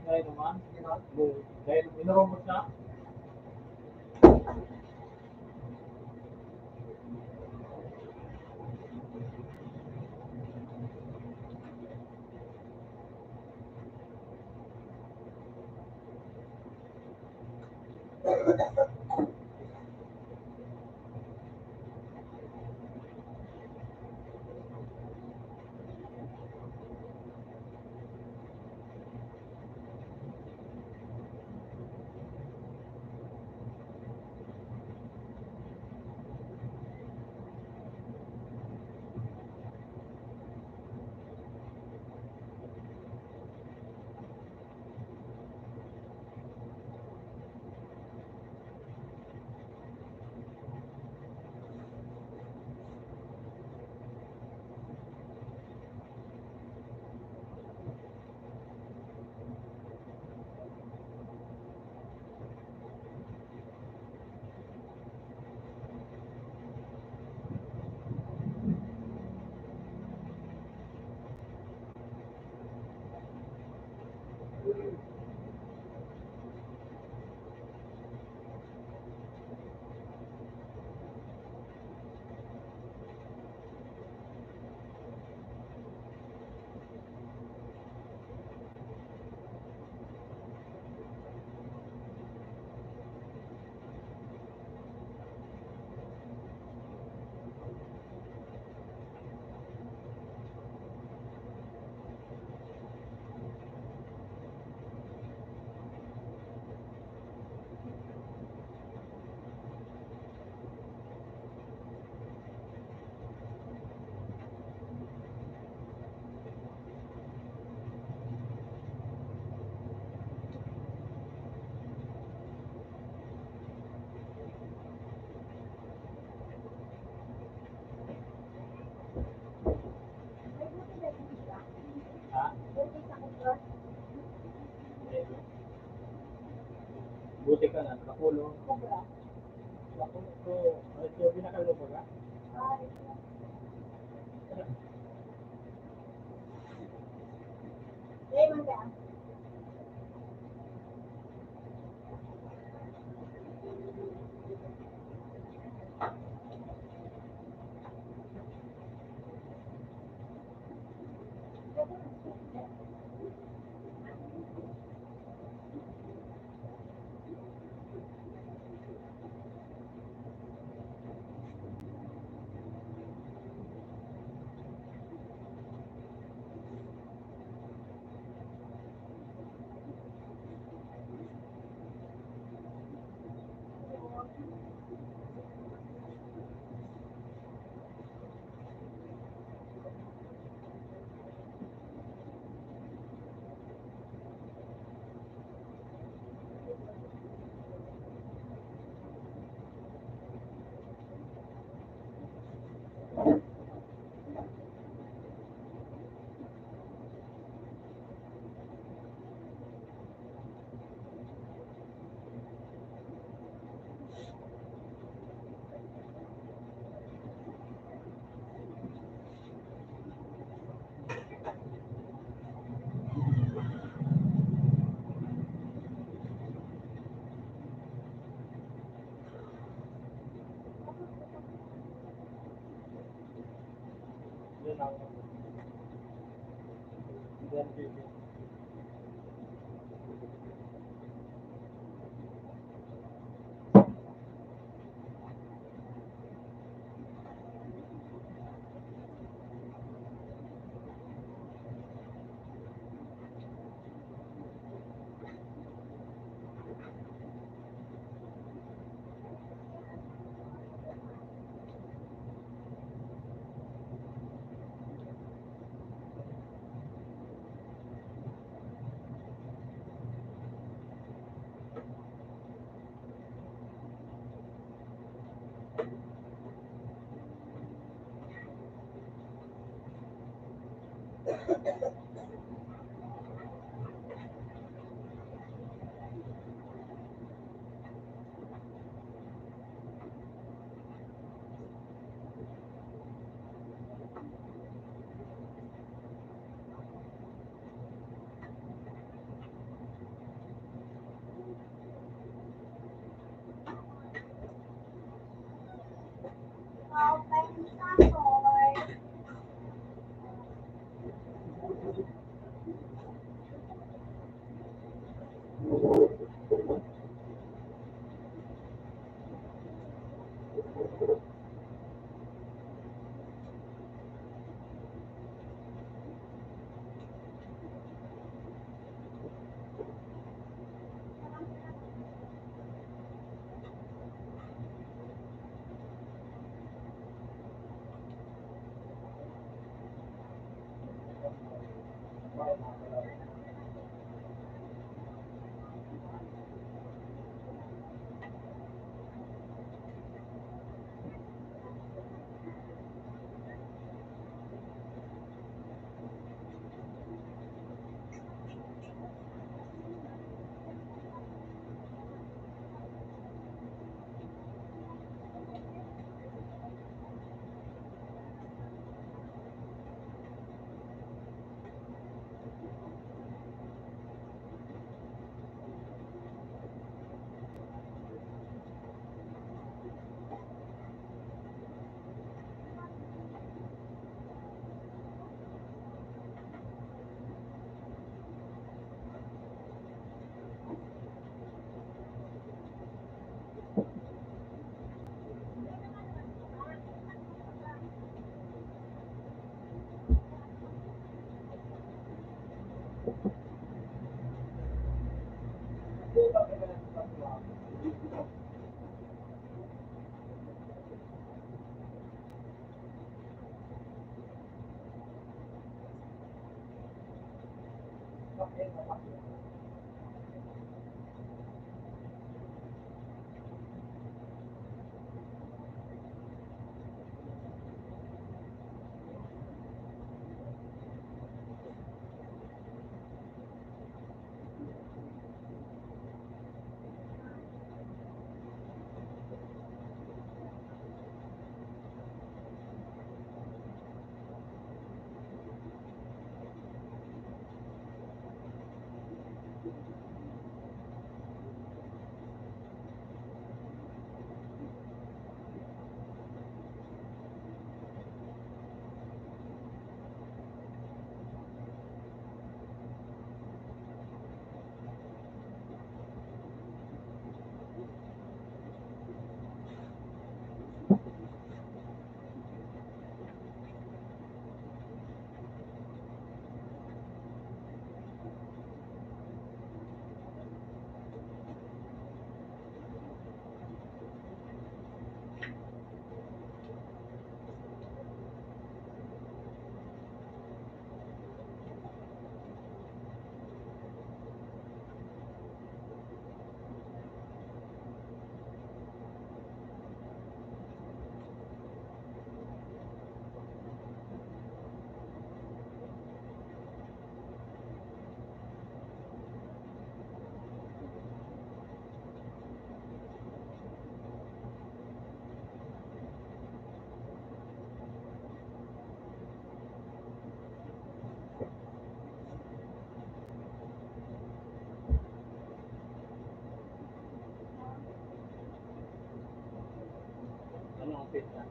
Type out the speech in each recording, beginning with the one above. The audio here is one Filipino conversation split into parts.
Dahil naman, dahil minurumot na. Buti ka na, nakakulong. Nakakulong ko, ito yung pinakalong mo ka? lang. Then, ano ang pizza?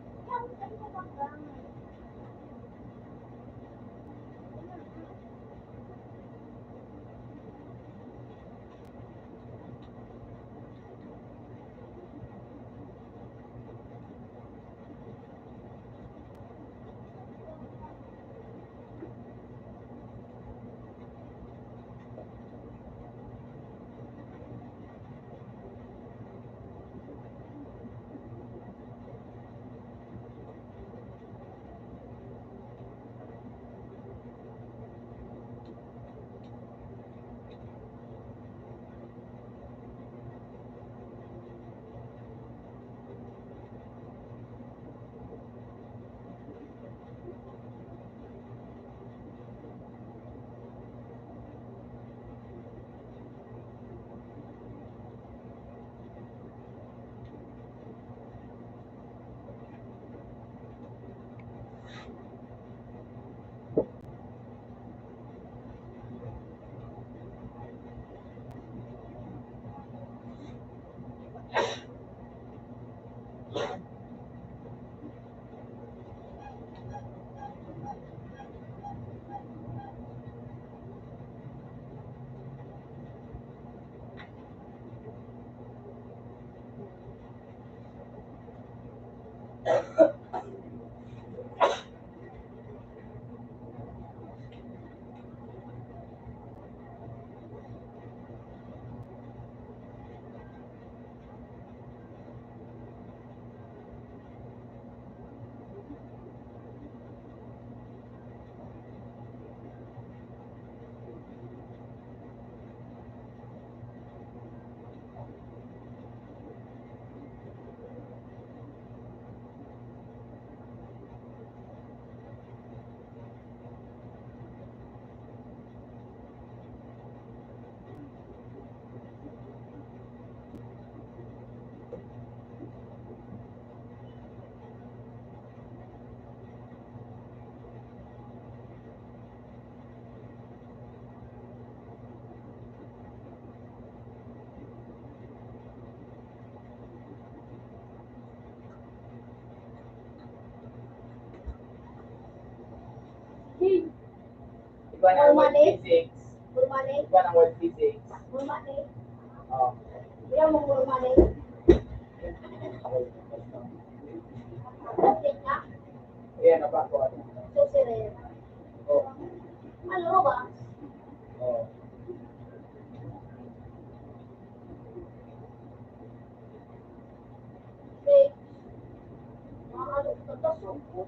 Iba ng world Mali. physics. Murmani. Iba ng world physics. Murmani. Oh. Dia mau murmani. Artinya, Ayan, napa ko. susirin. Oh. Ano ba? Oh. Wait. Ano ito? Suko.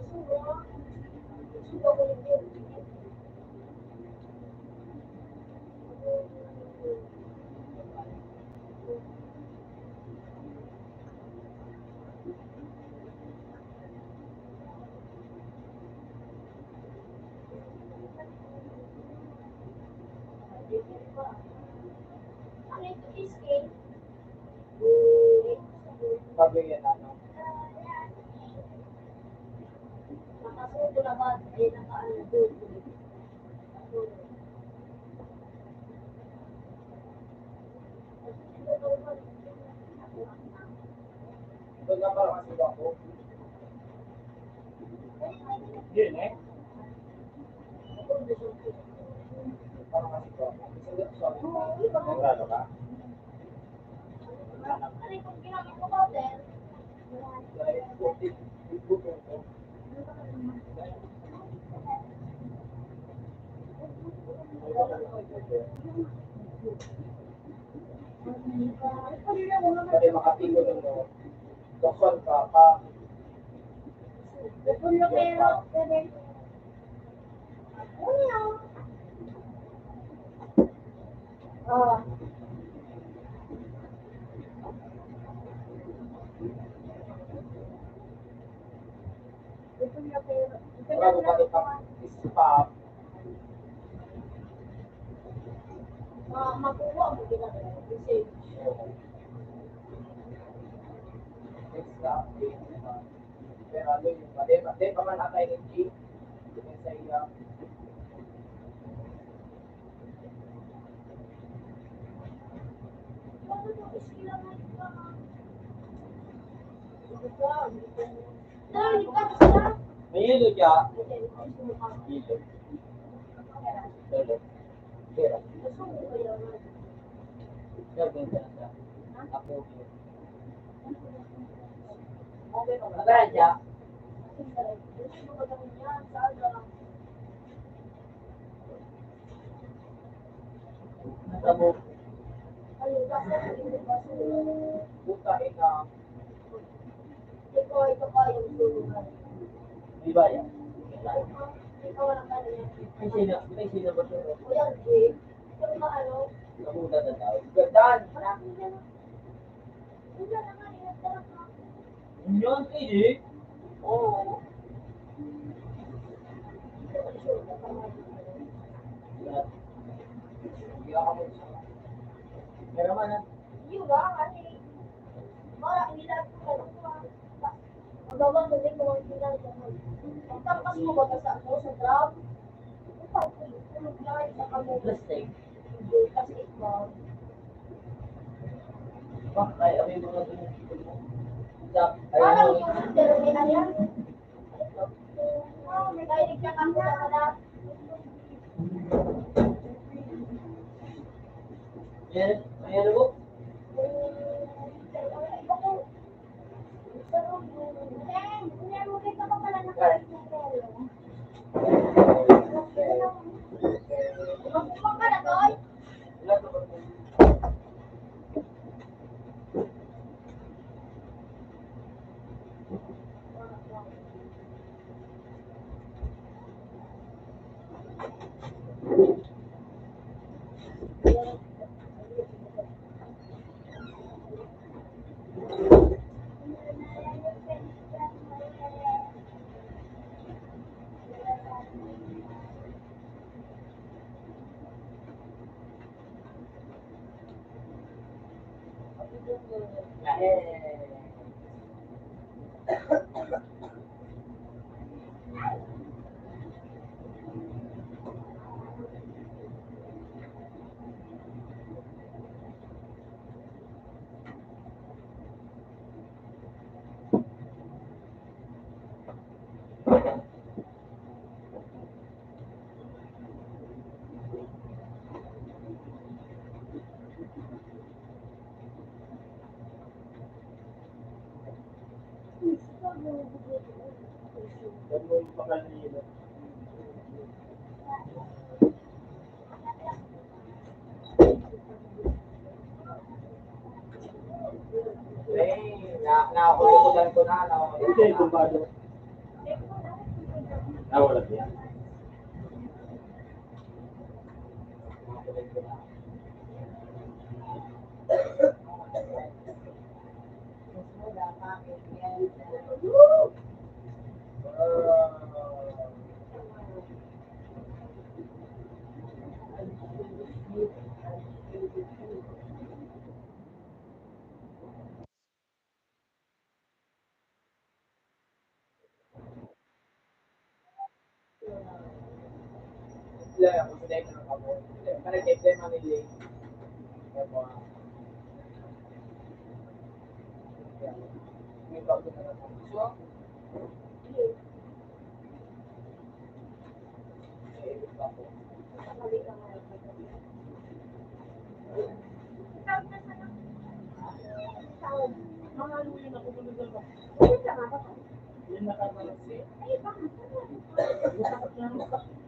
Suko. Suko ko yun. Ano ito? Iskin? Sabi yan, ano? Nakasuko na ba? Ay, nakaano doon. Doon nga parang kasi ako. Yun eh. Parang kasi ako. Sigurado ka? Ano yung ginamit mo ba, Ben? Dahil buto ko. Kasi makatigo ng mo. Dokon ka pa. Pulo pero, Ben. Ano? Oh. Pulo pero. Wala mo ba itang spam? Makuha mo ginagawa. Kasi, Next na update. Pero ano yung mali pa man atay ng G. Yung sa iya. ano yung iskila mo ito? Dahil ka siya. May hilo siya. Okay, Hilo. Hilo. Pero, gusto mo ba yun? gagawin ka na siya. Ako. Nagaya siya. Gusto mo ba gawin yan? Sana. Nasa mo. Ayun, kasi hindi ba Buta ina. ito pa yung tulungan. Di ba yan? Ikaw ang kanya. May sino ba siya? Kuya, Jay. Ito ba ano? Namuda na tao. Gandaan. Marami na. Wala naman, inagdala ka. Yun, kaya. Oo. Pero man na. Yun ba, kasi hindi lang ko ang gawang galing mo ang ginagawa. Ang tampas mo ba sa ako sa trap? Ikaw, tulog na kayo sa kamay. Plastic. Hindi, kasi ikaw. Bakit ay may mga dumukit mo? Parang yung terminal yan. May kainig ka kami na wala. Yan, ayan mo. Ganun pa kanina. Nakahulugan ko na. Hindi, tumbado. Wala yan. Sila yung kusunay ko ng kamo. Para get them ang nilay. May bago na lang. So,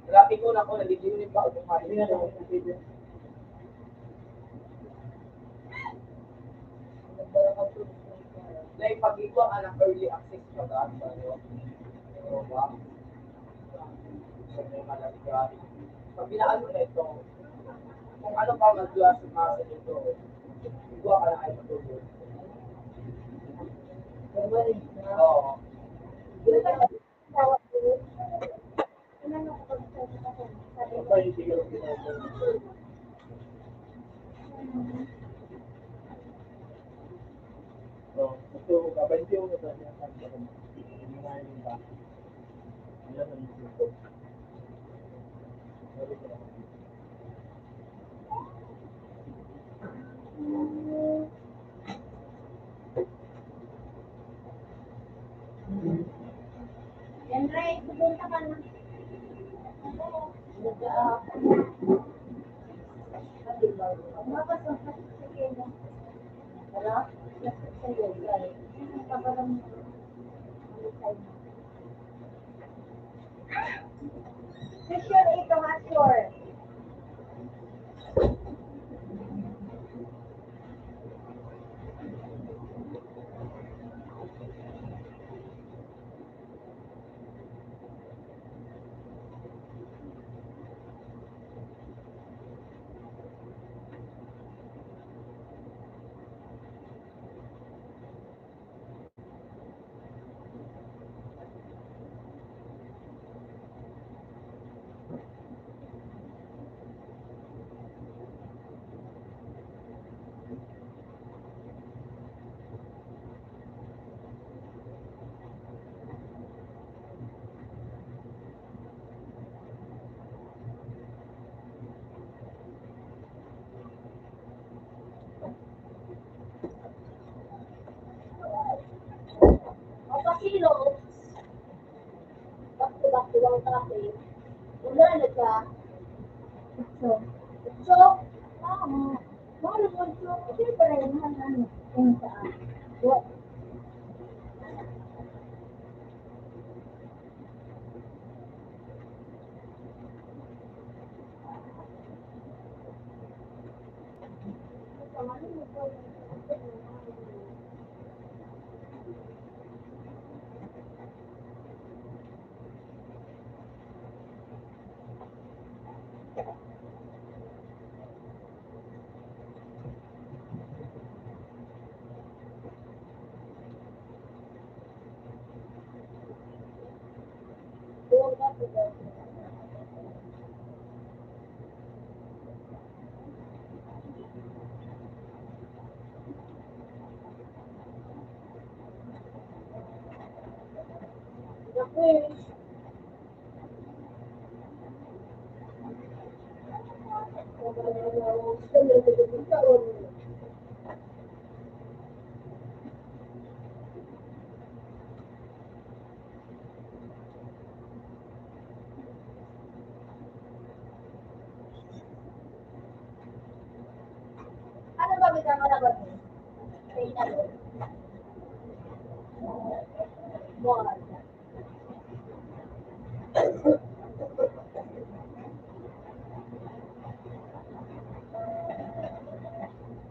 grabe ko na ako, nalilimunin pa ako kumain. Like, pag ikaw ang early access ka ba? Ano ba? May malagyan. Pag binaano na ito, kung ano pa magdula sa masa nito, ikaw ka na ay matulog. Oo. Andre, pupunta ka na. Sure, ito ha, sure. Kilo, back to lang traffic. Wala na ka. So, mahal mo ito. Kasi pa rin mahal na ano. Kung saan. Wish. Ano ba bigyan ka na ba? Say na doon. One.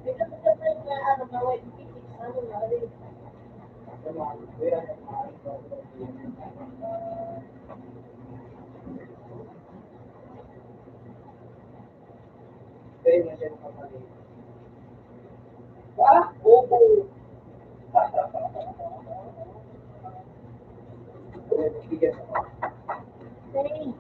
Ito sa friend na ano na white pieces, ano na rin. Sa mga kuya ng mga ito. Kaya nga siya nakapalik. Ah! Opo! Kaya nabigyan ako. Say.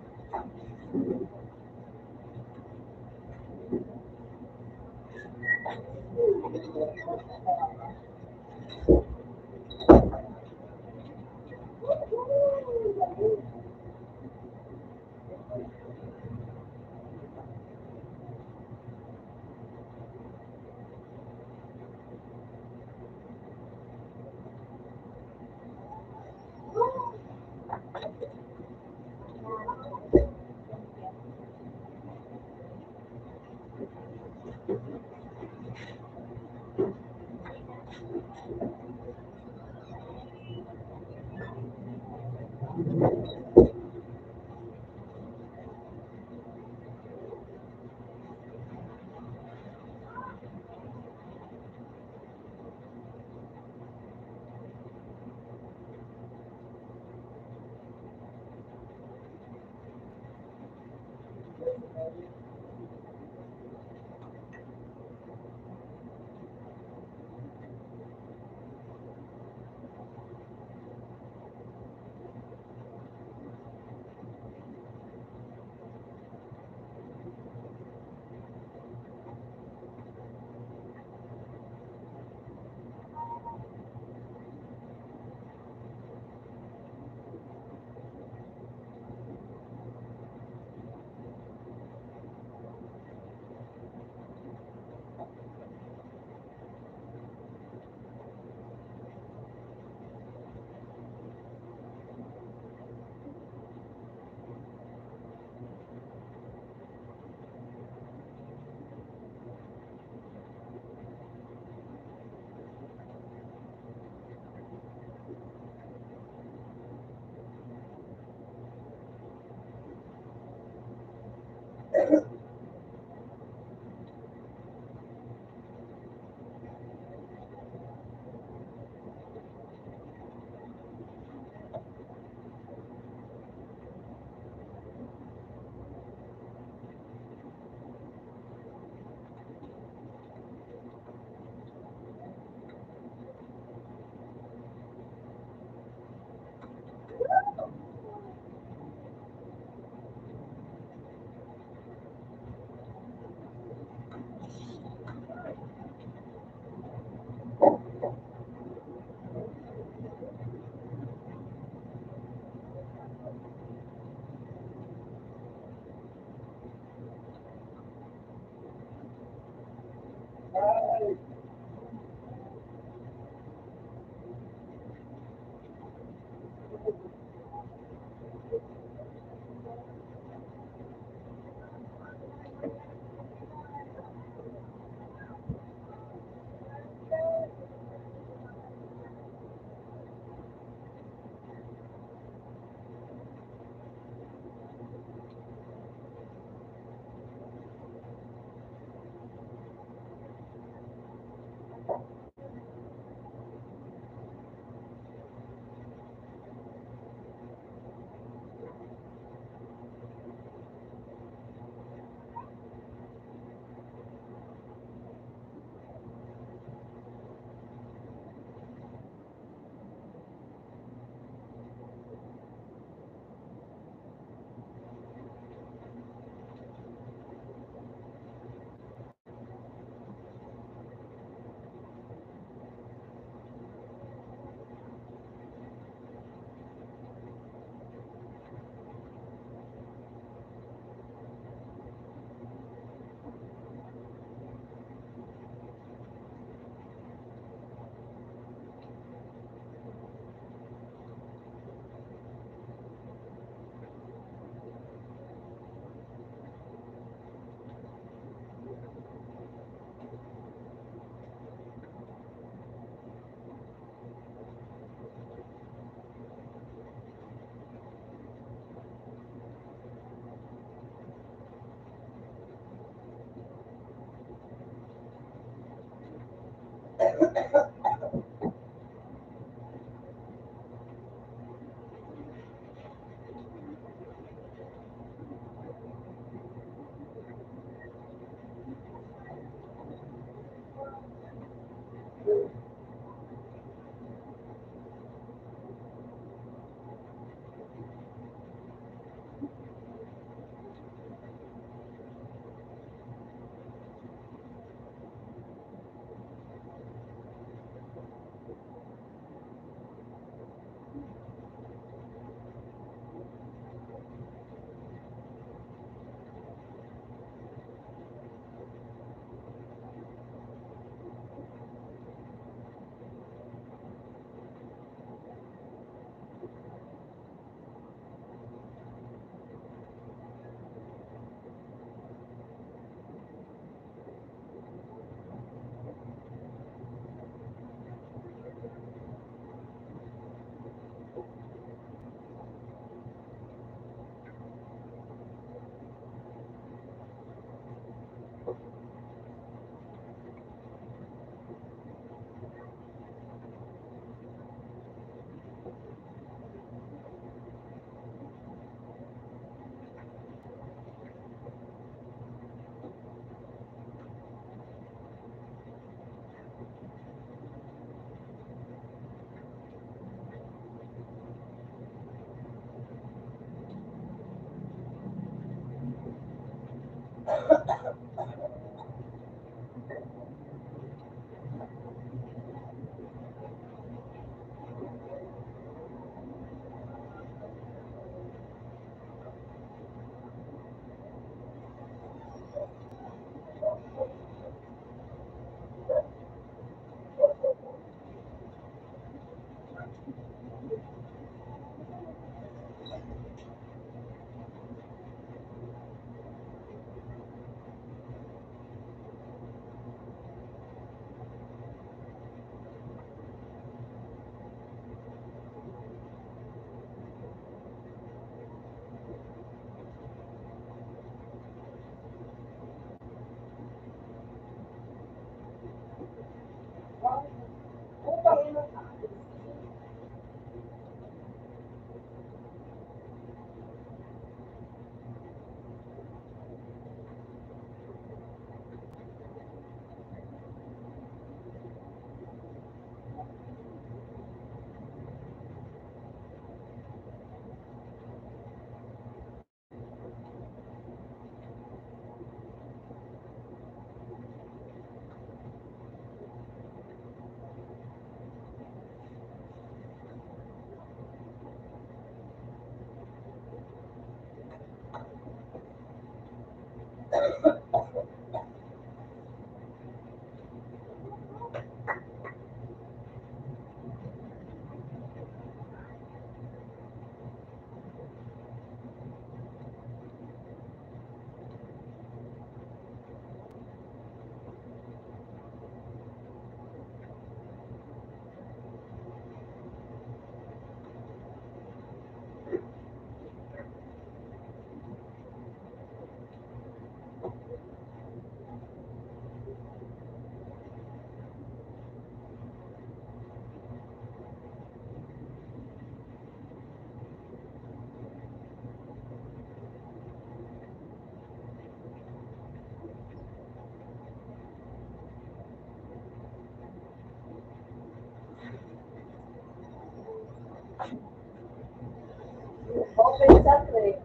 Open Saturday.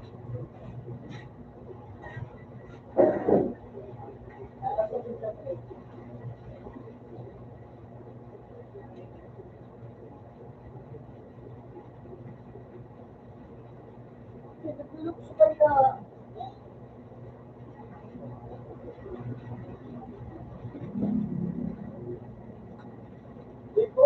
Natutulog sa kanya. Ito,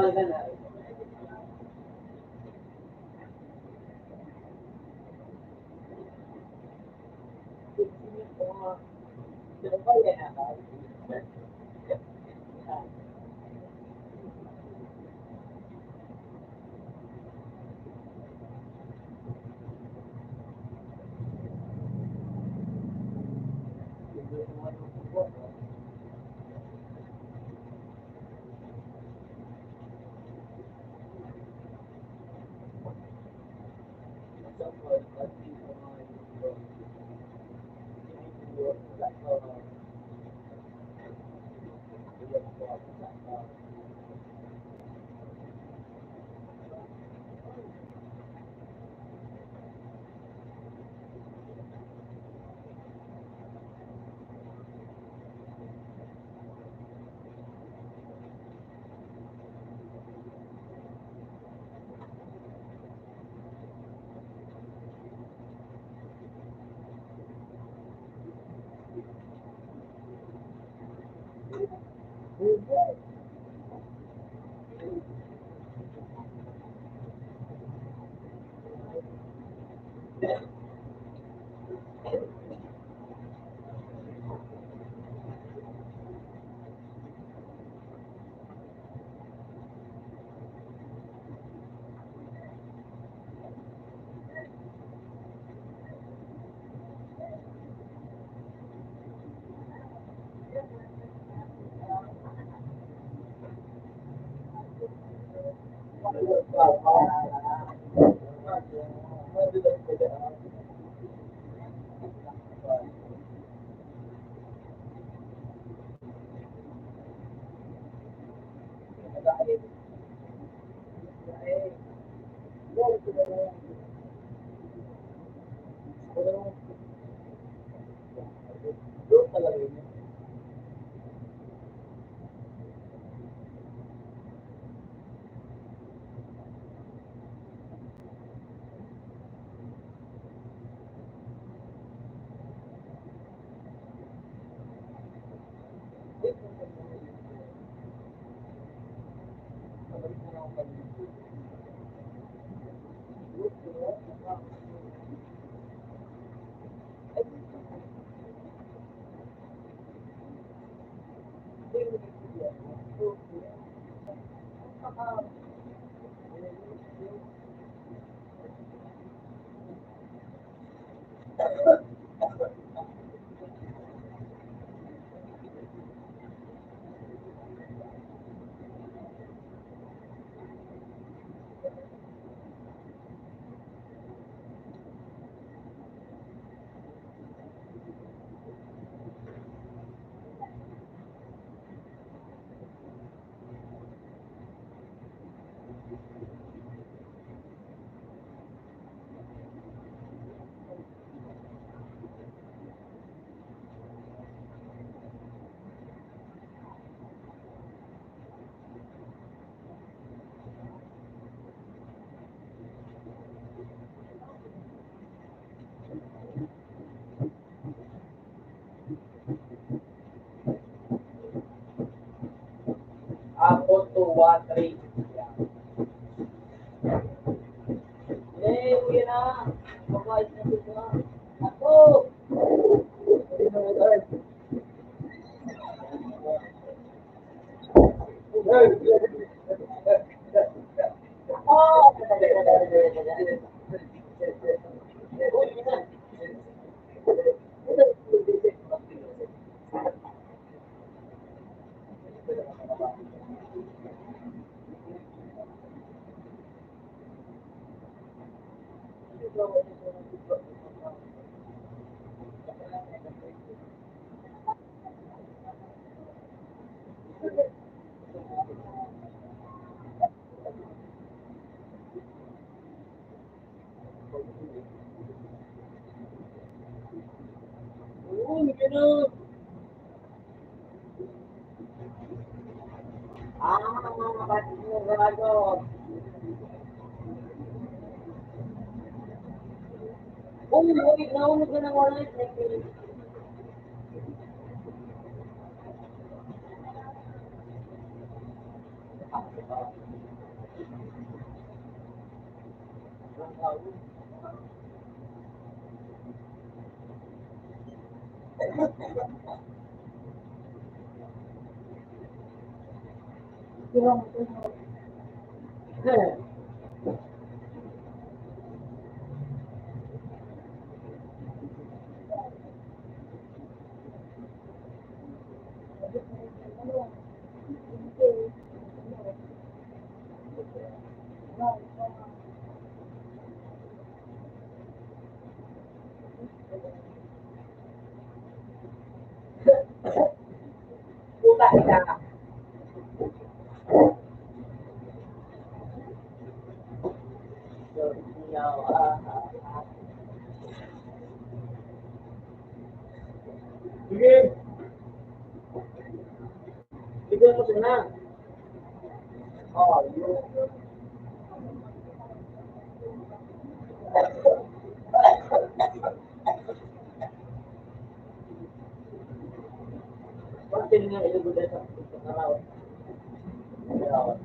umaga na. Ako to 1-3. Uwi na. Pagkait na sila. Ako! Nahulog ka ng wallet. Puta ina. Sige. Sige mo na. Oh, yun. Pag tinignan ito sa araw. Araw.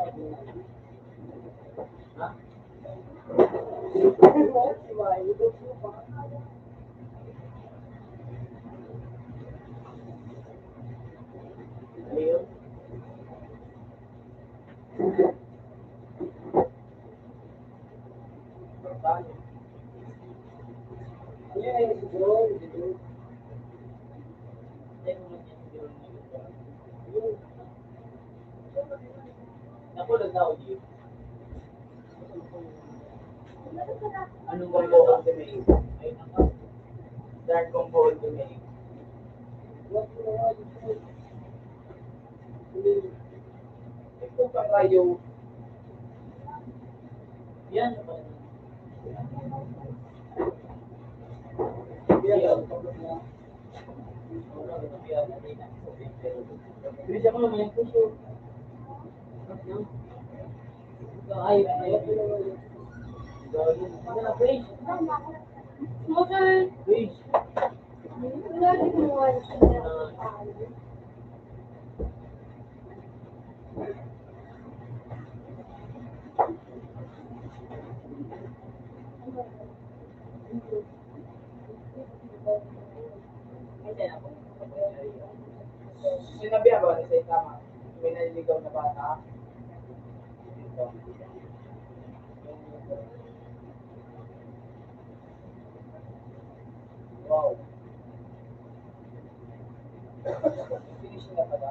Ha? Ayun. Saan? Ayun, siguro. Nakulog na ako dito. Anong combo ultimate? Ay, naka. Dark combo ultimate. Ito pa kayo. Yan. Bisa ko naman yung puso. Ay, ay, ay. Mother, Please. wala din mo nga siya. Sinabi ba na sa tama? May naliligaw na bata? Wow. Finish na pala.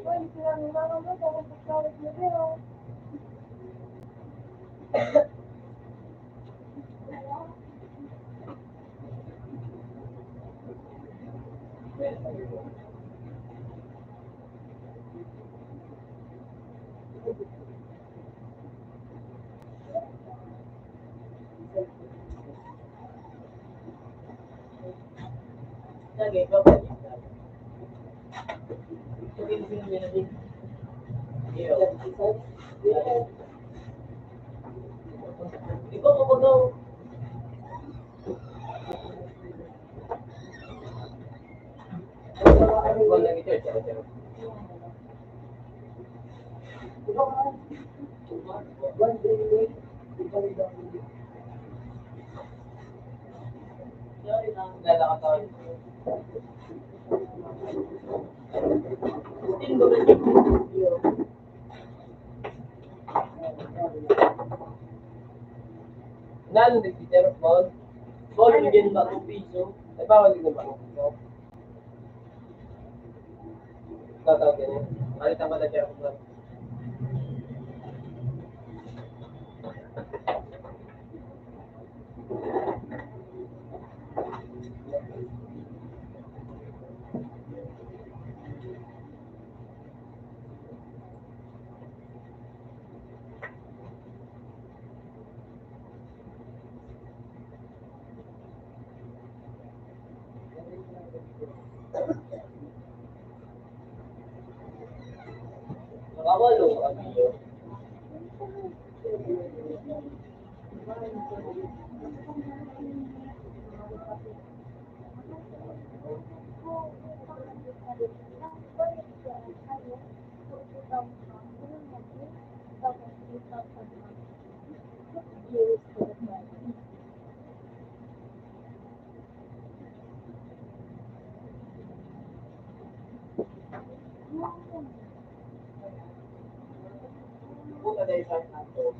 Uy, sila nila naman, bakit pagkawit mo rin? Lagi, babalik. Sabihin niya na din. Iyo. Ikaw mo daw. Wala lagi church, church. Lalakad tayo. Tinggo na siya. Nalo nagtitero ball. Ball bigyan ba ng piso? Ay bawal din ba? Tatawag din. Malita mo na siya kung nakawalo kami yun. Puta dahil sa nato.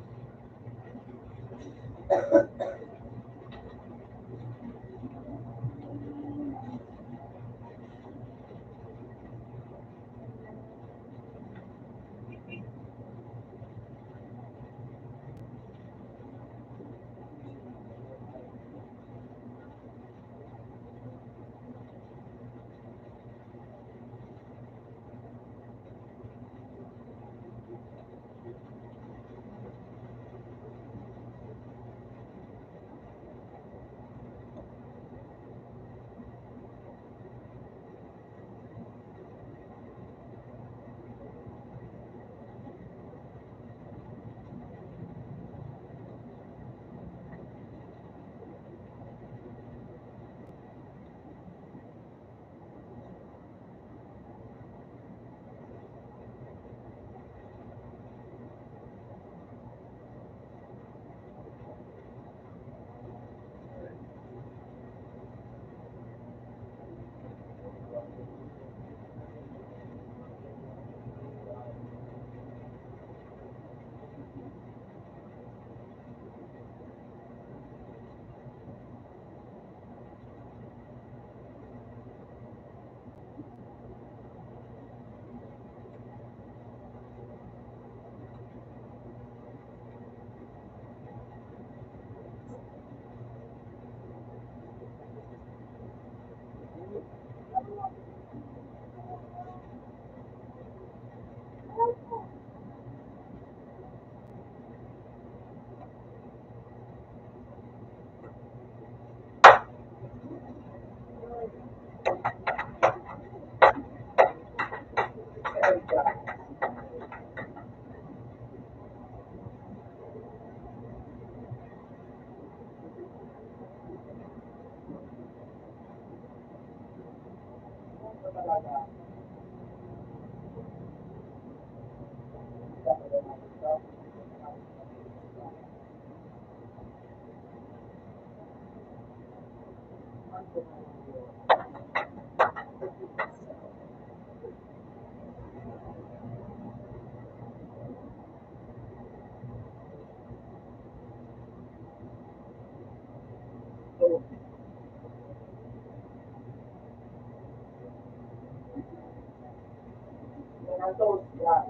Toast yan.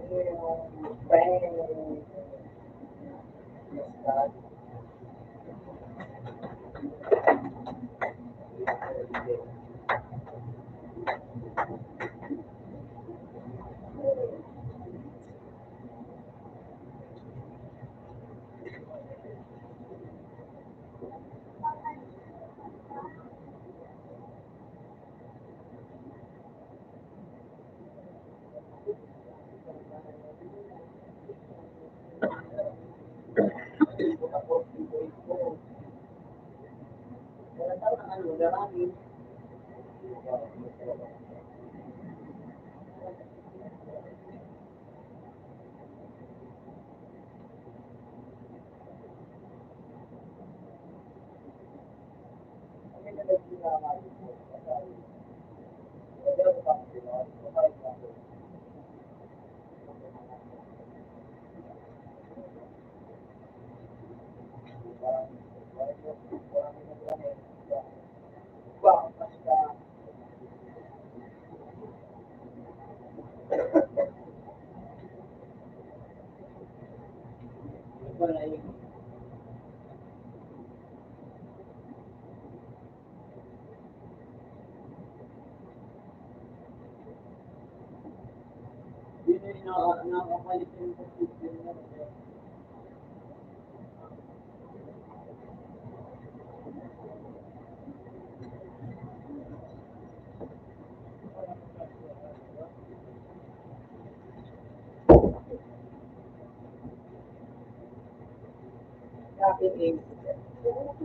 Ito yung bang. Mustard. Nakakapalit yung position mo. Natin is galing-galing pa.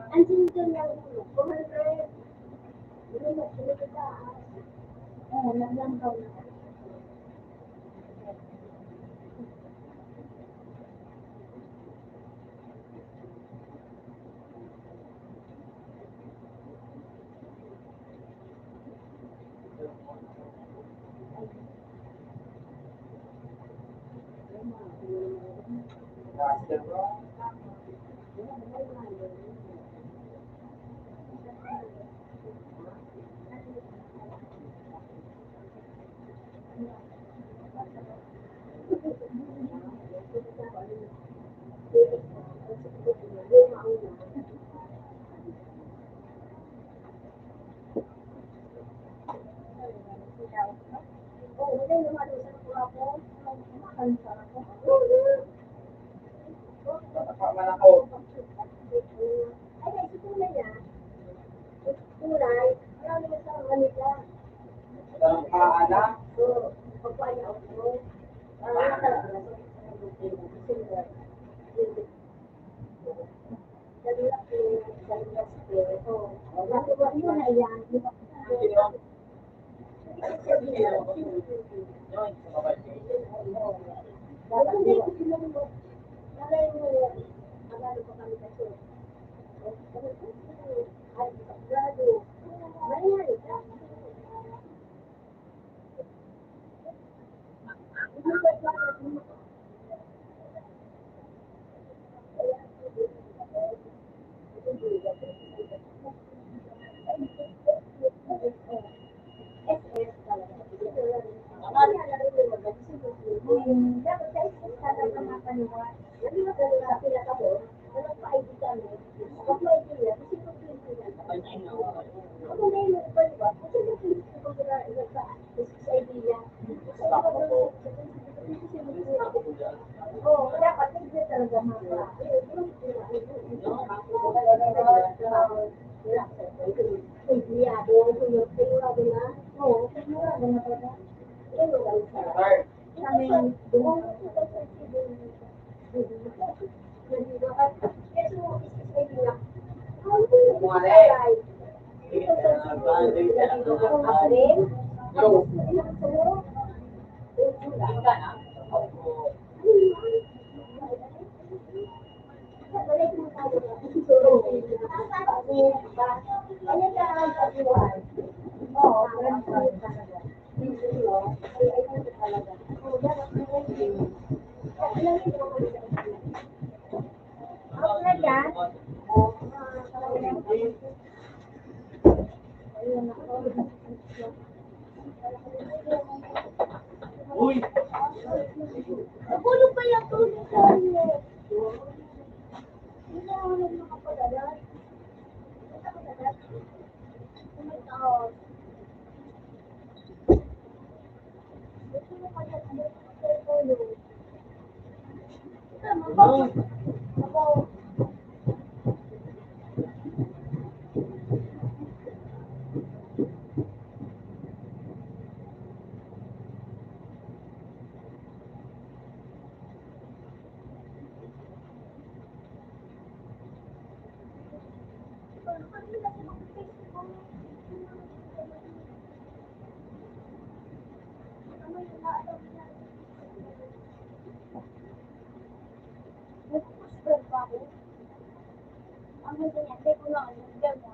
Ang sinito niya ulo, 400. Oo, naglangaw na. Oo, wala yung malusan ko ako. Makansa ako. Malakaw. Ay, ay, ito na niya. ano nga, hindi na talaga sa pinatapos, ano pa ID kami, kapag may ID na, kasi kung hindi na, ako na yun, ba, diba? Kasi kung hindi ko sa idea, oo, dapat hindi talaga mga, Nagulog pa yung tulong sa inyo. Hindi na ako nakapadalat. Nakapadalat. Oh my God. Gusto mo kaya sa tulong. Mabaw. Mabaw. Nagpupush pa ako. Ang hindi niya, hindi ko na ano, demo.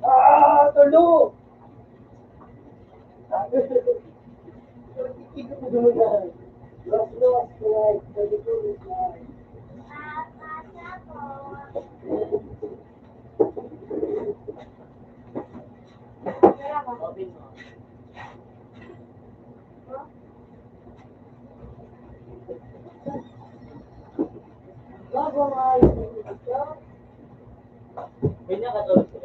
Ah, tulo! Ikot mo dumunan. Los, like, 32 is like, open mo. Ganyan ka tulog ko.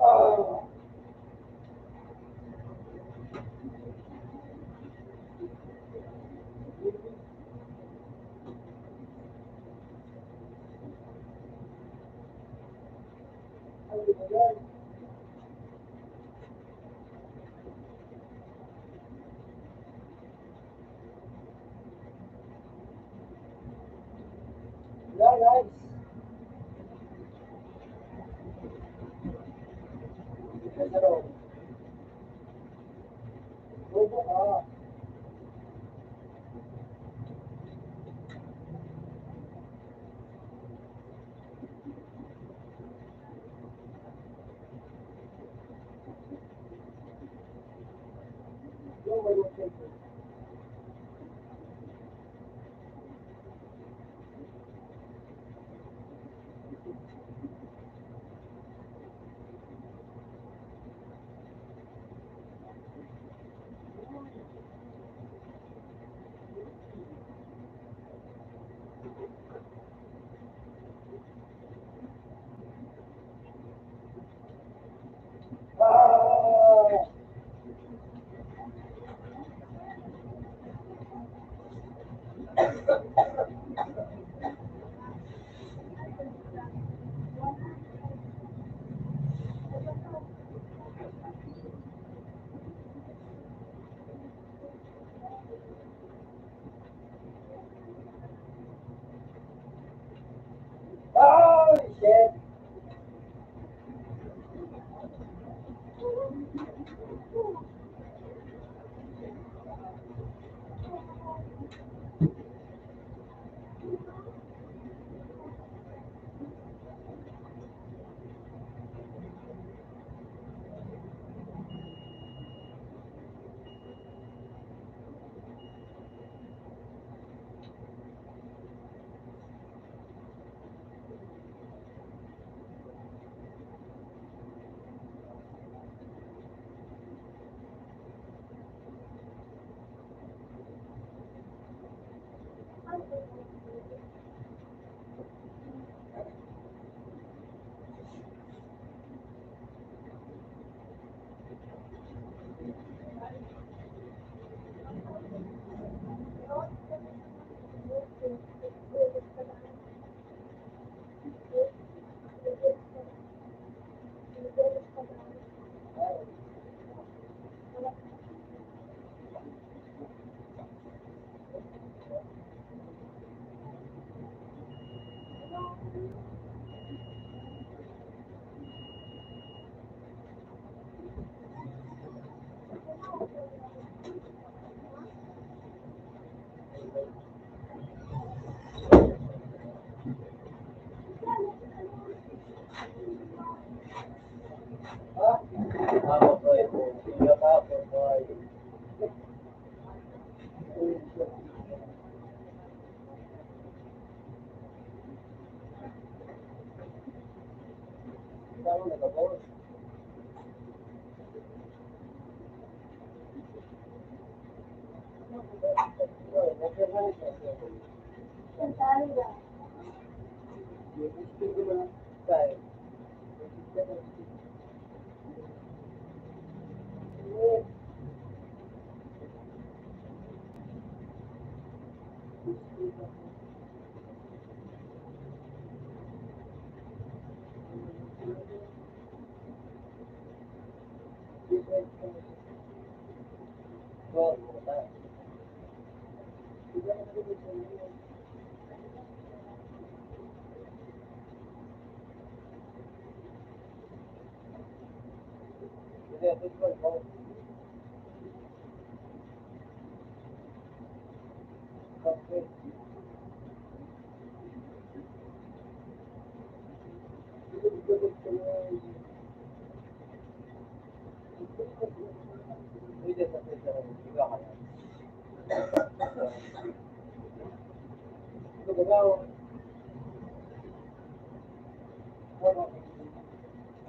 Oh. Yeah, guys. Pero, bobo ka. Yung may mistake. Ah! Ako po ay po. Iyo ka po ay. Saan nag-abot? Sandali.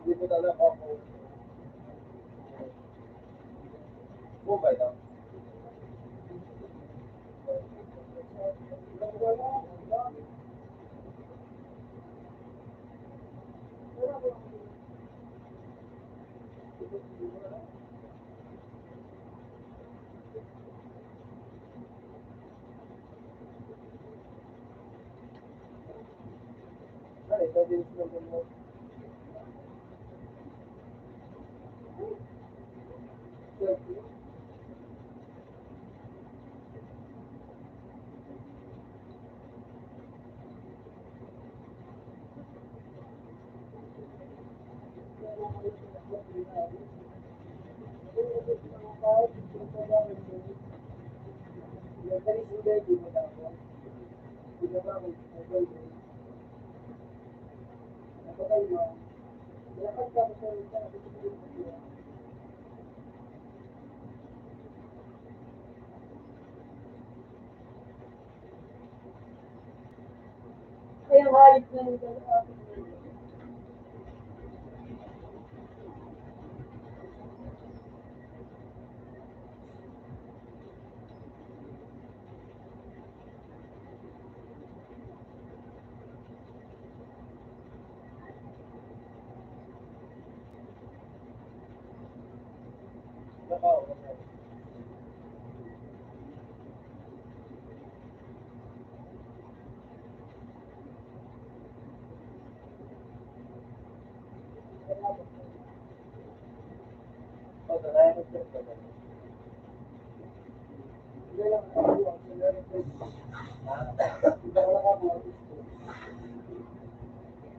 Dito talaga ako. Mobile lang. Ay, sabi ko mo. Kaya hayop na yung dalawa.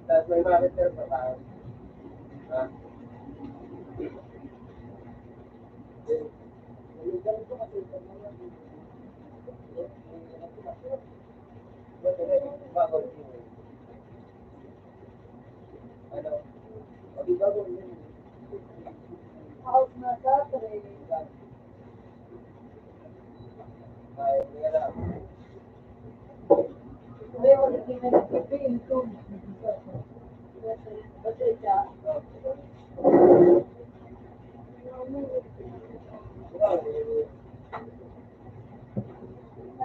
Tapos may mga reserve pa tayo. Ha? Ano? House na sa tray. Ay, hindi alam. May magiging na nag-pay ito. Kasi siya.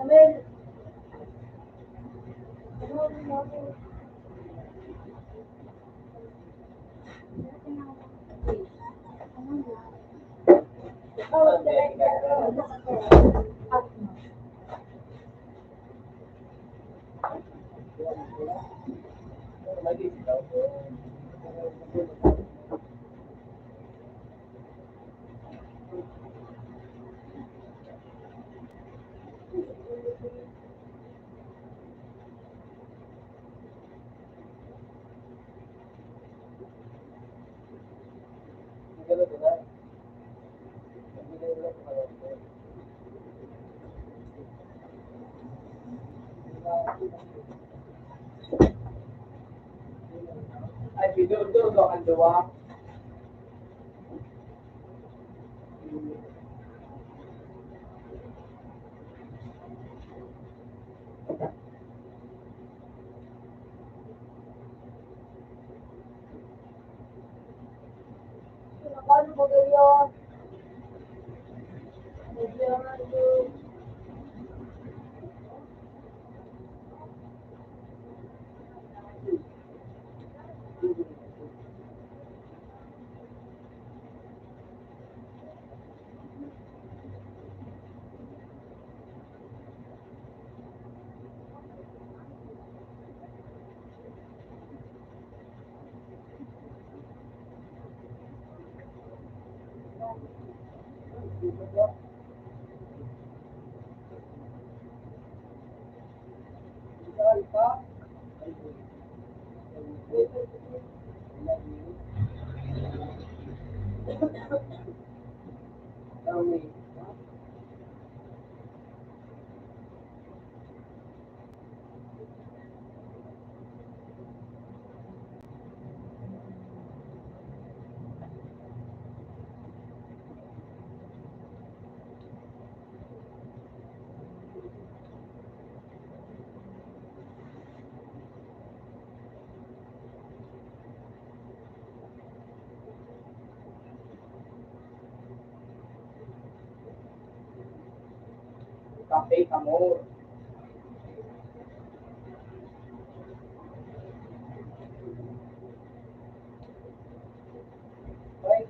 Amen. Ay, bidor-dor ang duwa. Paano mo ganyan? Medyo. Cafe Amor. Right?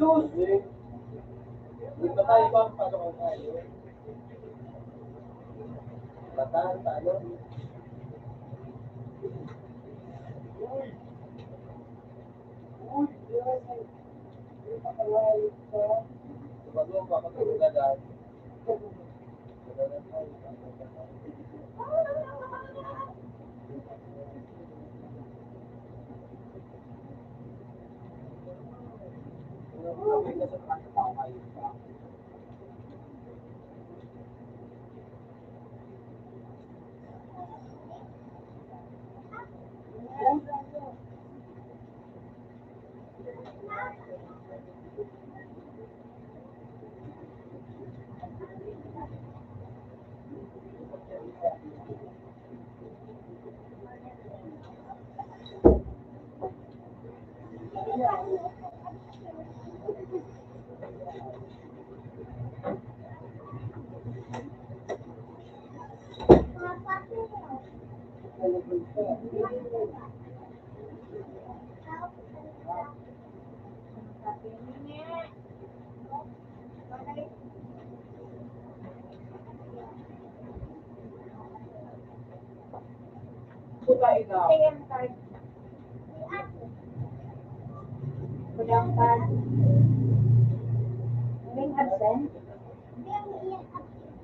Susi! Hindi ba tayo ba ang pagkakas tayo? Bataan tayo. Uy! Uy! Uy! Pakalayo ka. Bago ang pakatulog na dahil. Suka ikaw. May absent?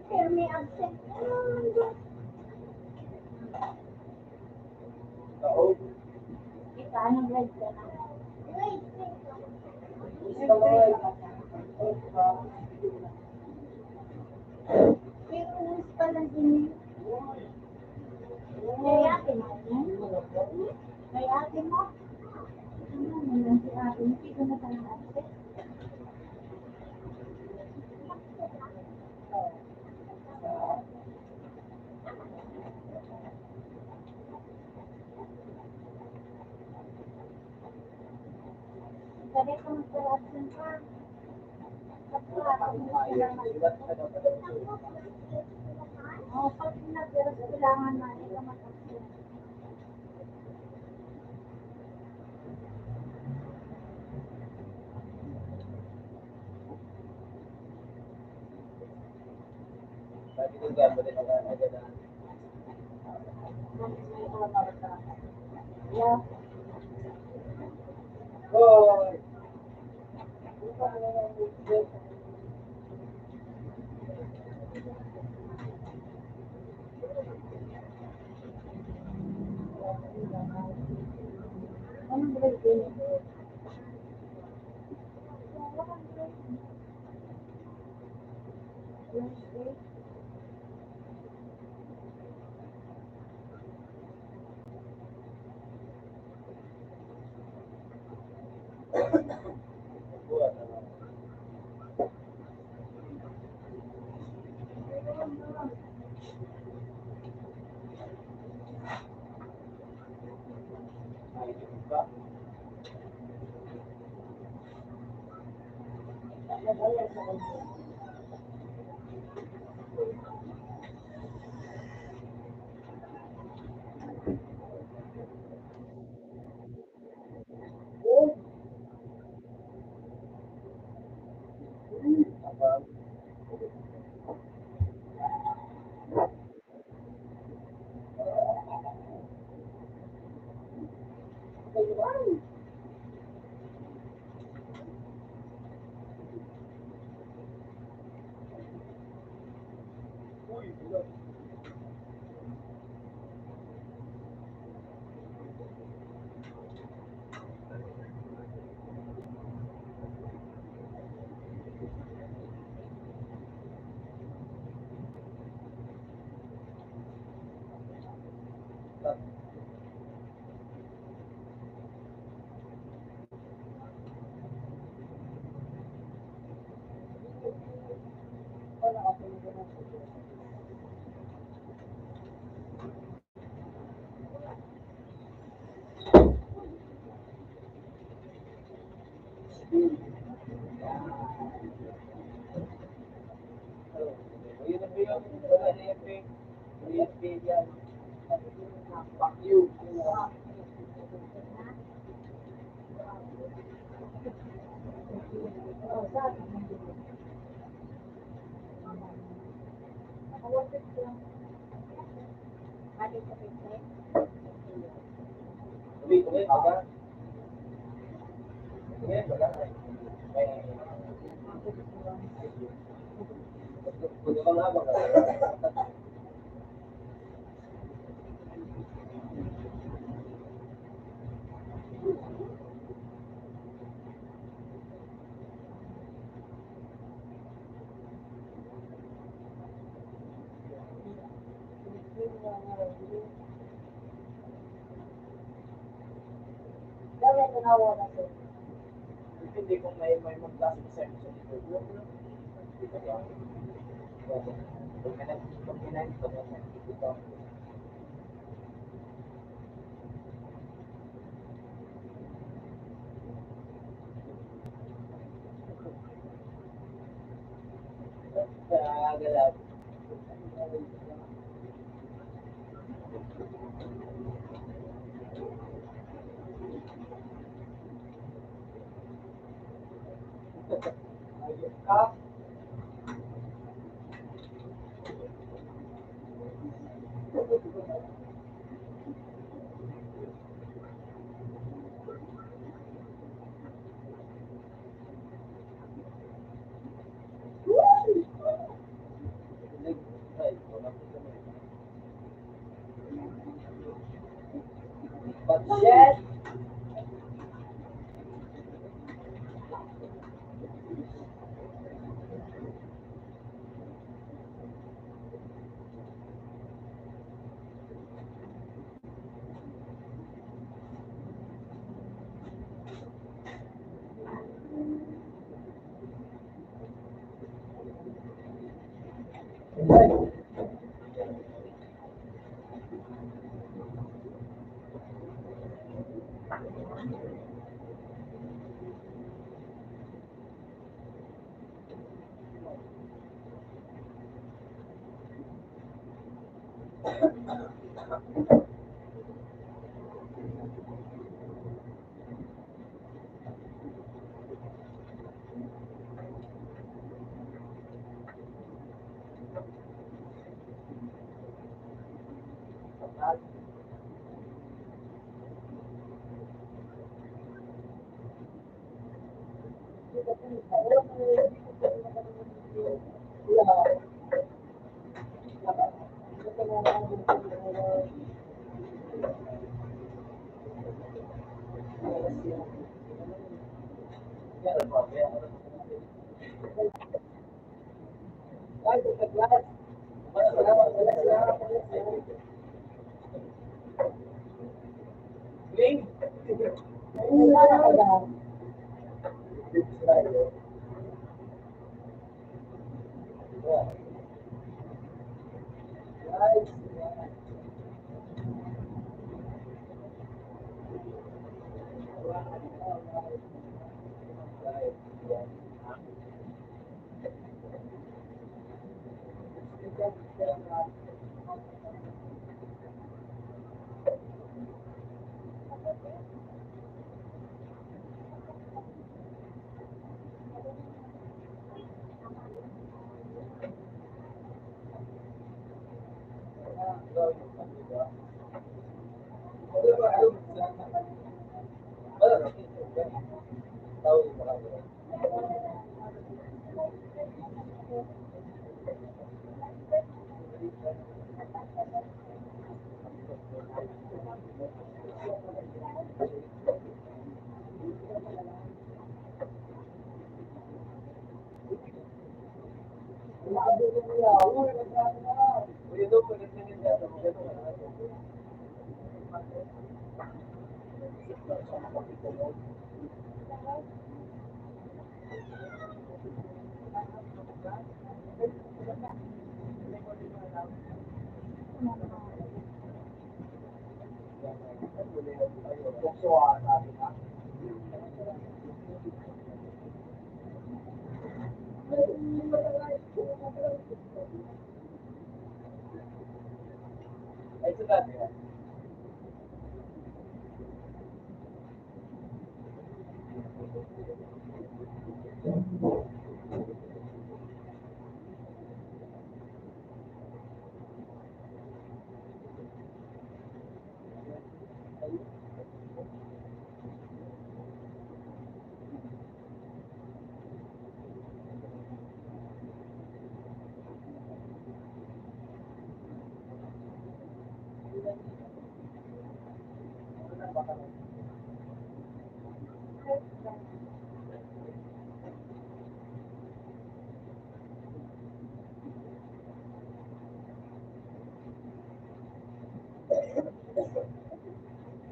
Pero may absent. Taog. Ika, anong grade ka na? May umus pa lang din. May ate mo? May ate mo? Ganito magpalabsan ka. Oo, pag nag-pero kailangan na, ito matapos. Yeah. Hoy! Anong grade din? Wednesday? Fuck you. Oh, sabi. Nakawapit ko. Balik sa pagkain. Tuloy, aga. Sige, wala. Kuno lang habang. Dami tanawa na to. Hindi kung may mag-class sa dito. Pag kinain ko na dito. Galap. Ah, but yet,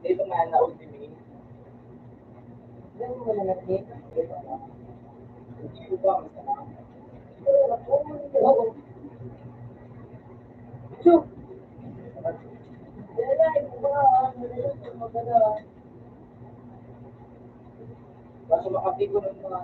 Dito nga na ultimate. Hindi ko ba kaso makapig ko ng mga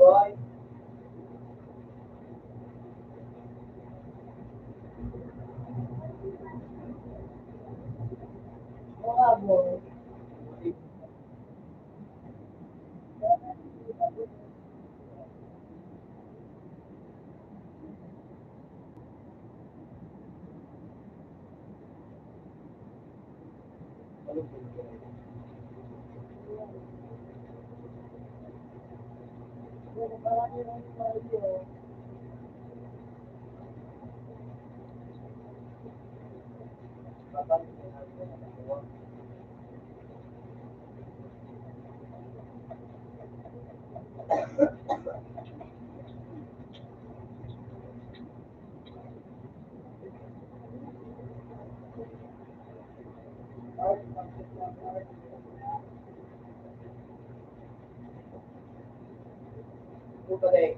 Boy, Mga boy. Pero marami ng Mario. Bumalik.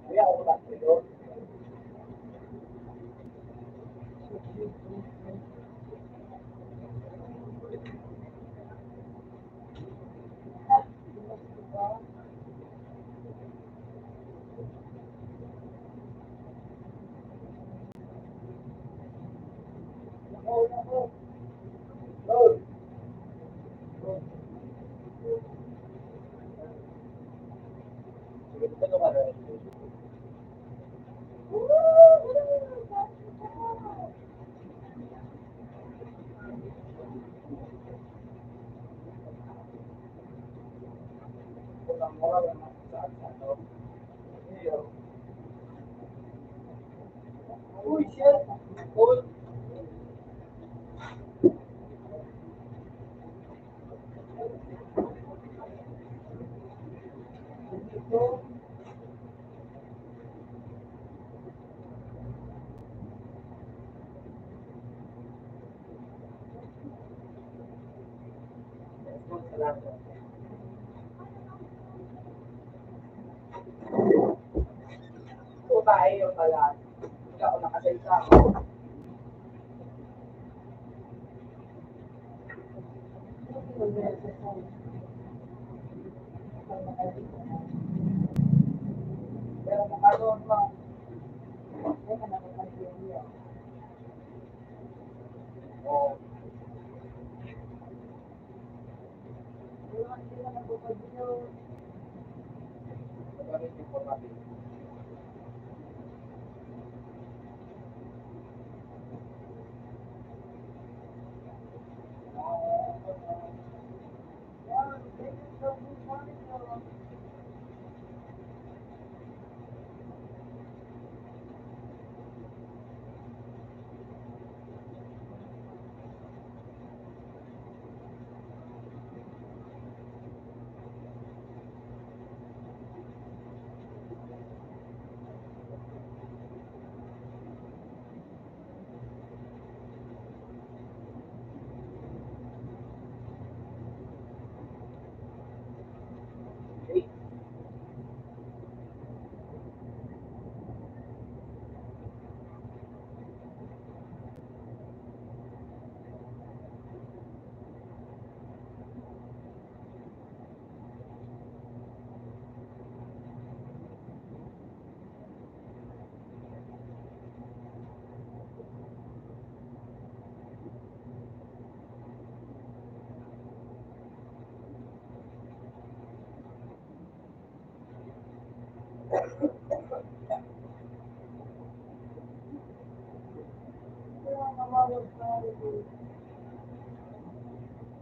Kuya, ako ba kayo? Load. Sige, gusto ka rin. Kung mura lang sa ano. Uy, shit! Uy! Salamat. Kung tayo yung kalan, hindi ako nakasalita. Pero makaloon mo. Oo. Magaling yung formatin. Okay?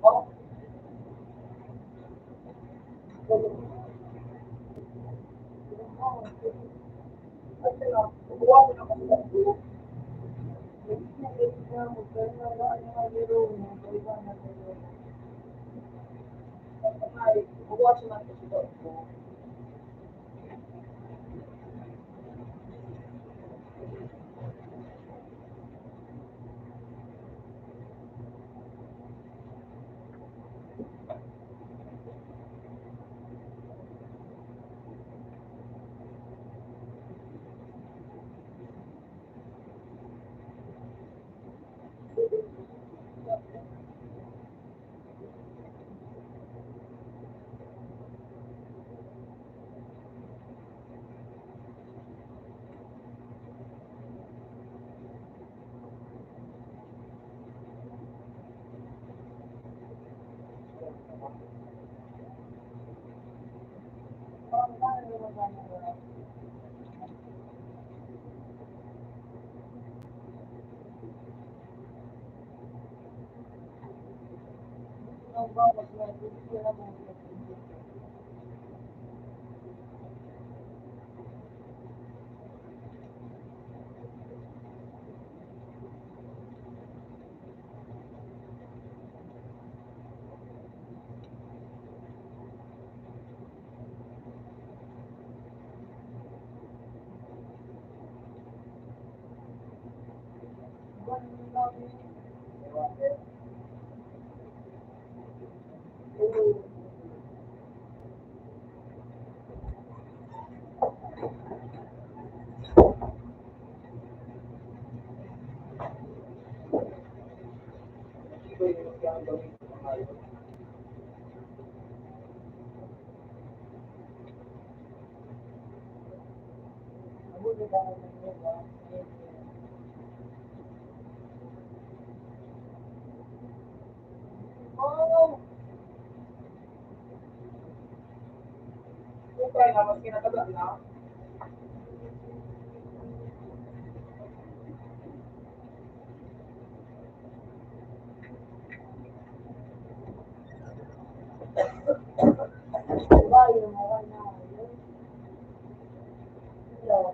Oh, kasi lang, kukuha ko na kasi ng group. Ay, mag-watch natin ito. Ito yung kaya gawin ko ngayon. Oh, Kung kaya na, mas kinatagal na. diba yung mga na yun? Hello.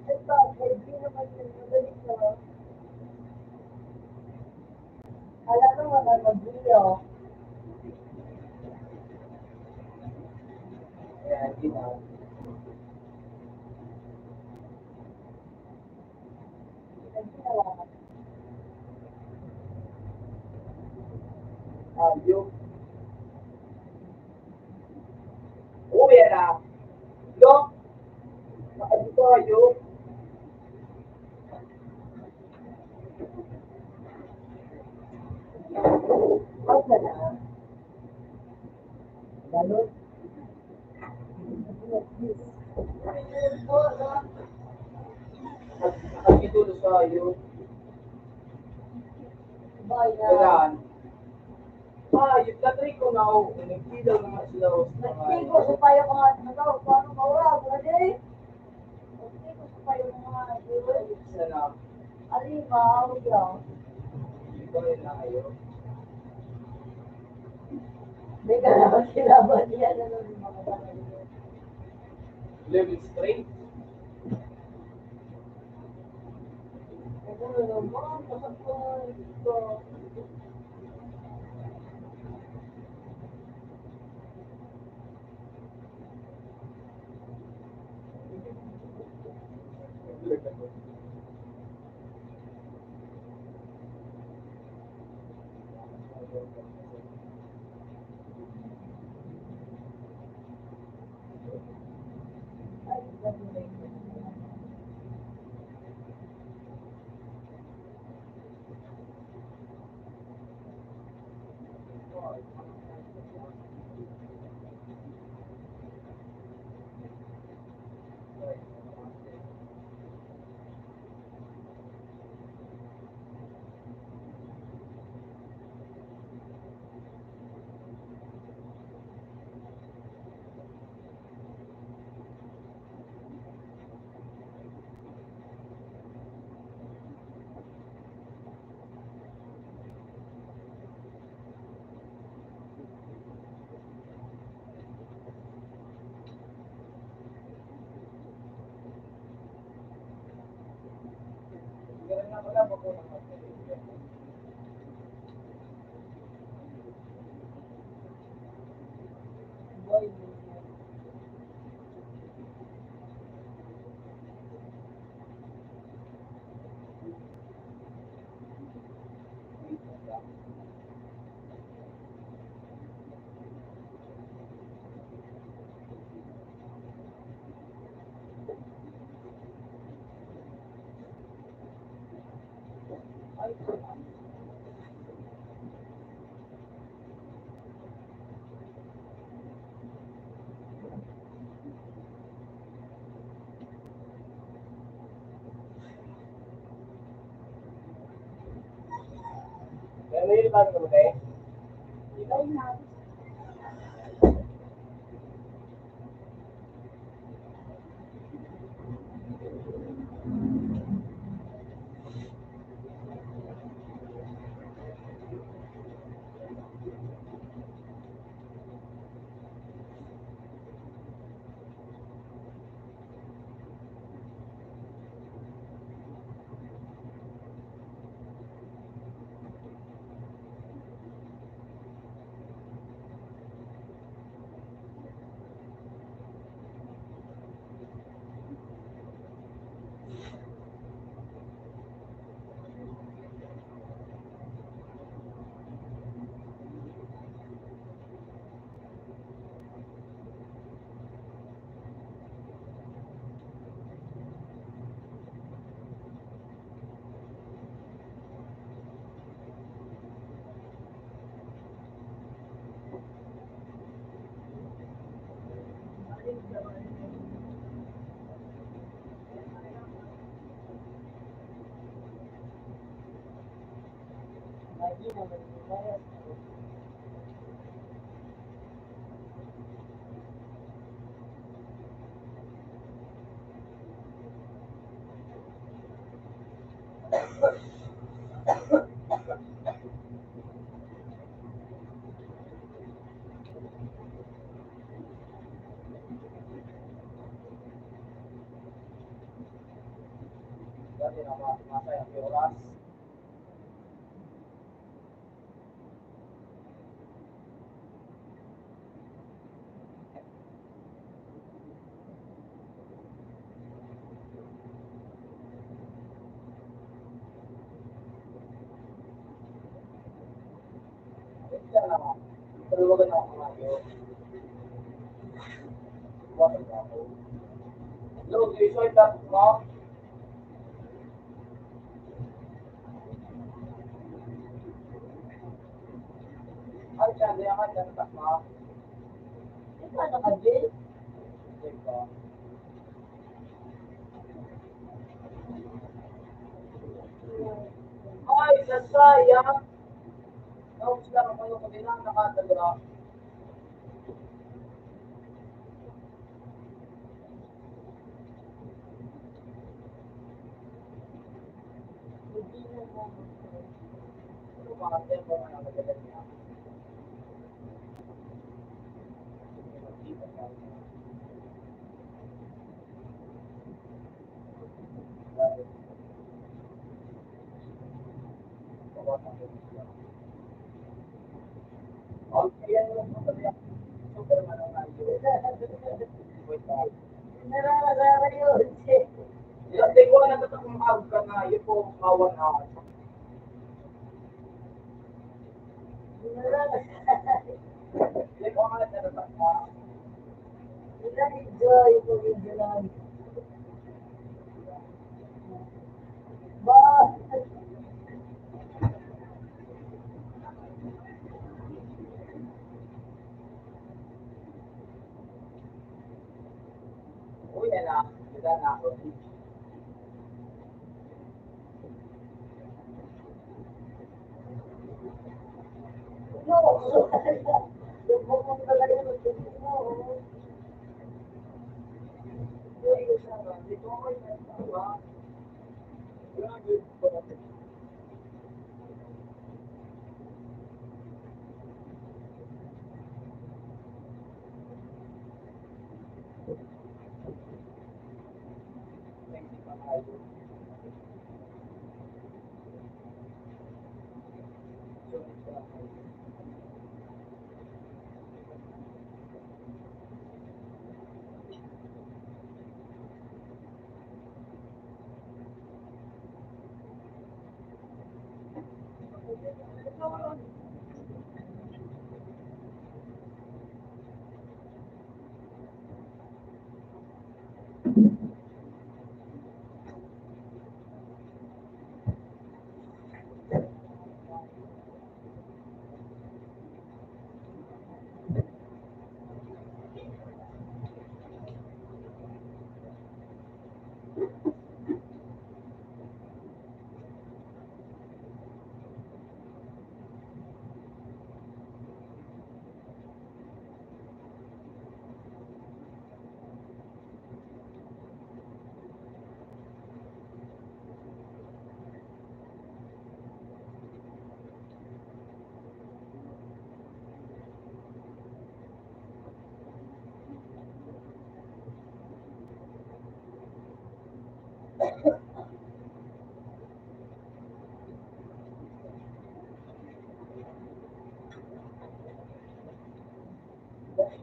Ito, hindi naman yung magaling ko. Alam mo mga mag-video. Kaya hindi na. Ayun. Uwi na. Yo. Nakadito ayun. Okay na. Balot. Nakadito sa ayun. Bye na. Kailan? Yung katry ko na ako. Nagkilaw naman sila. Nagtigo sa payo ko nga. Nagaw, paano ba wala? Pwede? Nagtigo sa payo ko nga. Isa na. Alima, awag yan. Ito rin na ayun. May kalaban kilaban niya na nung mga kalaban. Level straight. Ano naman, kasapon ito. Ganun na pala, makuha ng Boy, ay, pero yun lang naman eh. ilay na. Lagi naman yung bias. Dati na masaya ang oras. Ito na ako. Taluwagan ako kumayo. Water ako. Hello, do you sort that mo? Ay, dyan, di ako dyan, tak mo. Ikaw naka-jail? Ito. Ay, nasayang. Tapos lang ako yung kabilang nakatagra. Hindi na mo. Ito mga tempo na nagagalit niya. Okay, yan yung mga Superman ang nayo. Wait lang. Nararara yun. Hindi ko na natatakong ka na, yun po, kawan na. Like, ako nga natatak ka. Enjoy ko video lang. Ba? Uy, anak. Wala na ako. No. Yung bukong talaga magtuloy mo. Dito ako yung natawa. Wala nga yun. Thank you, Pangalo.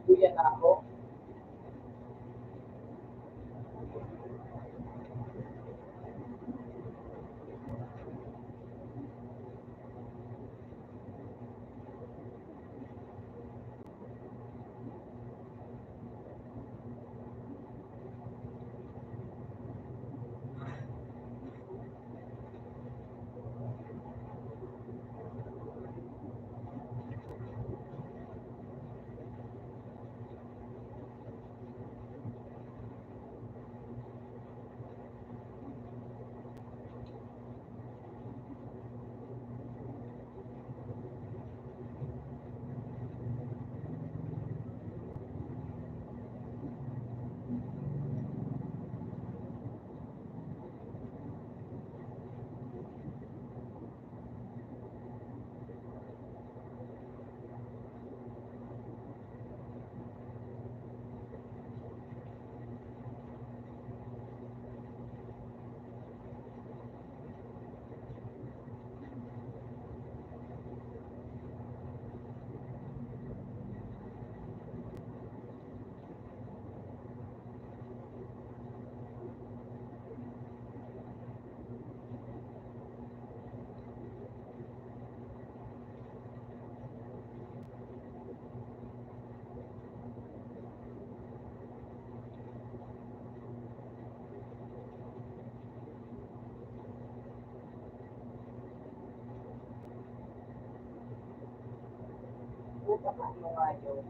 Kuya na ako. Puta ka mo nga yun.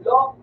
Ulo.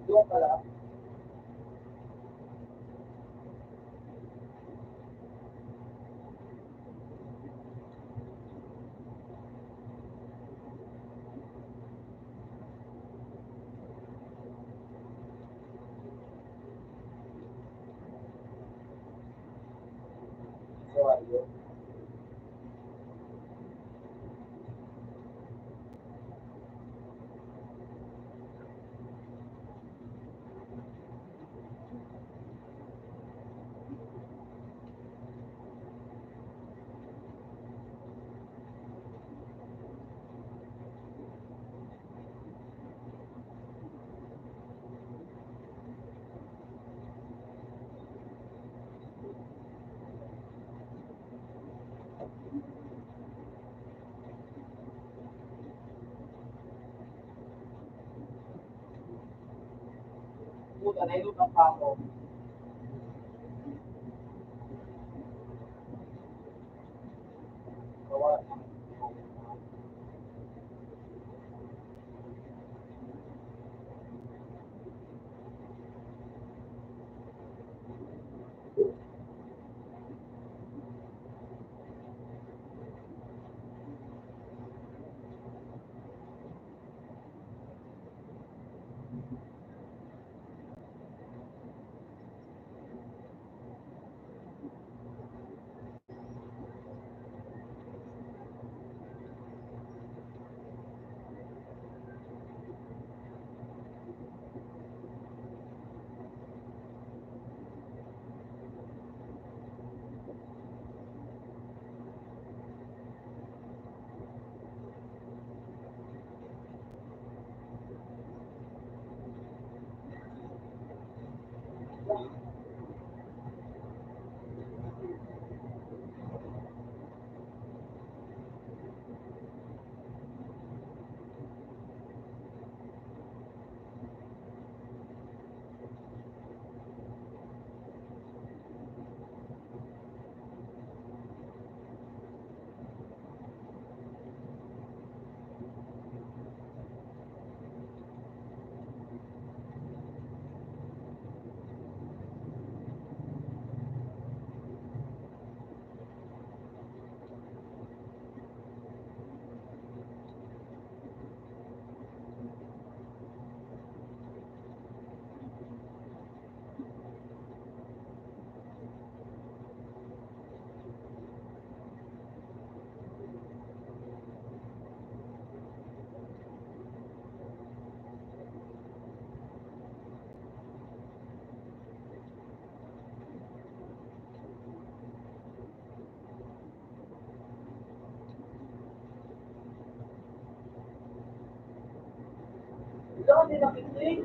Doon pala. So, ayun. Puta, nailutan pa ako. Kawa na. Wala, hindi nakikinig.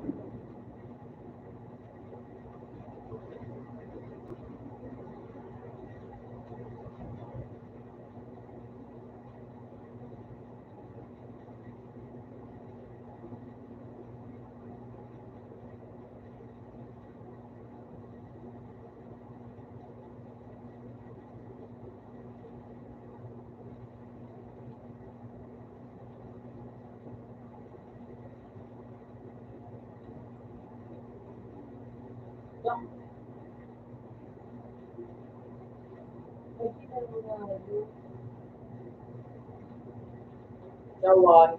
Jawan.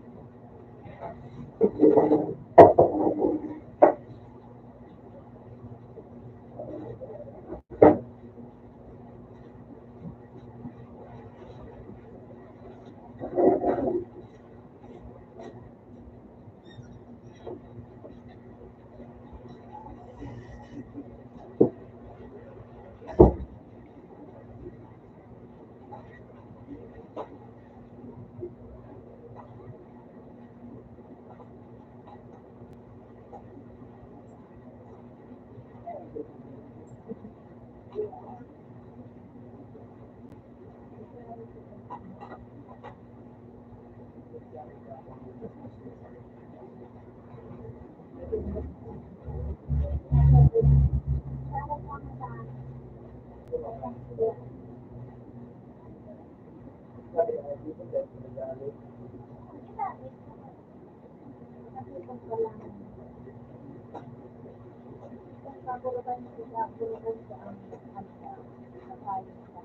Nagulutan sila, gulutan sa ang ano sa kain nila.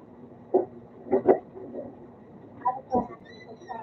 Ano pa natin sa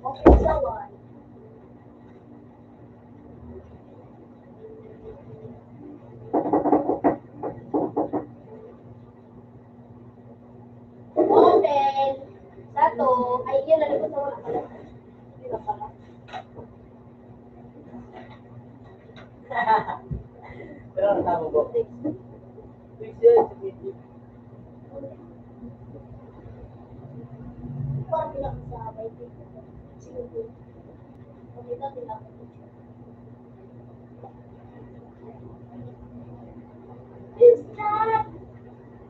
okay sa one. Open. Sato. Ay, yun, nalipot na wala pala. Hindi na pala. Pero ang tama po. Fix yun. Parang bilang sa baby. Sige. Okay, ito bilang. This time,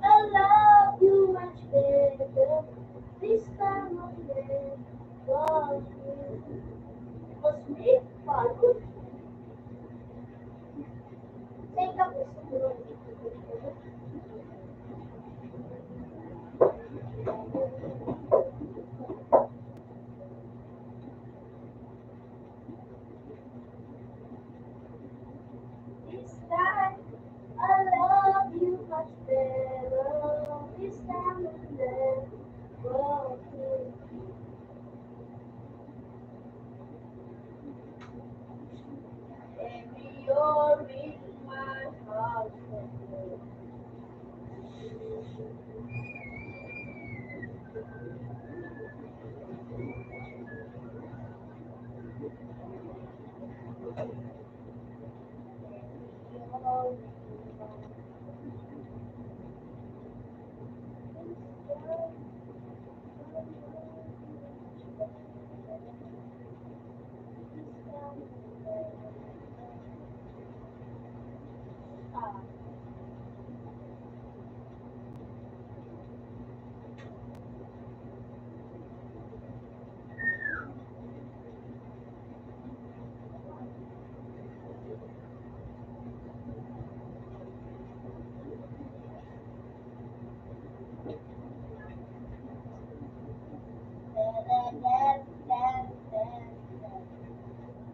I love you much better. This time, Must be fun. Take up this time. I love you much better. This time and then. Well, every you're in my heart.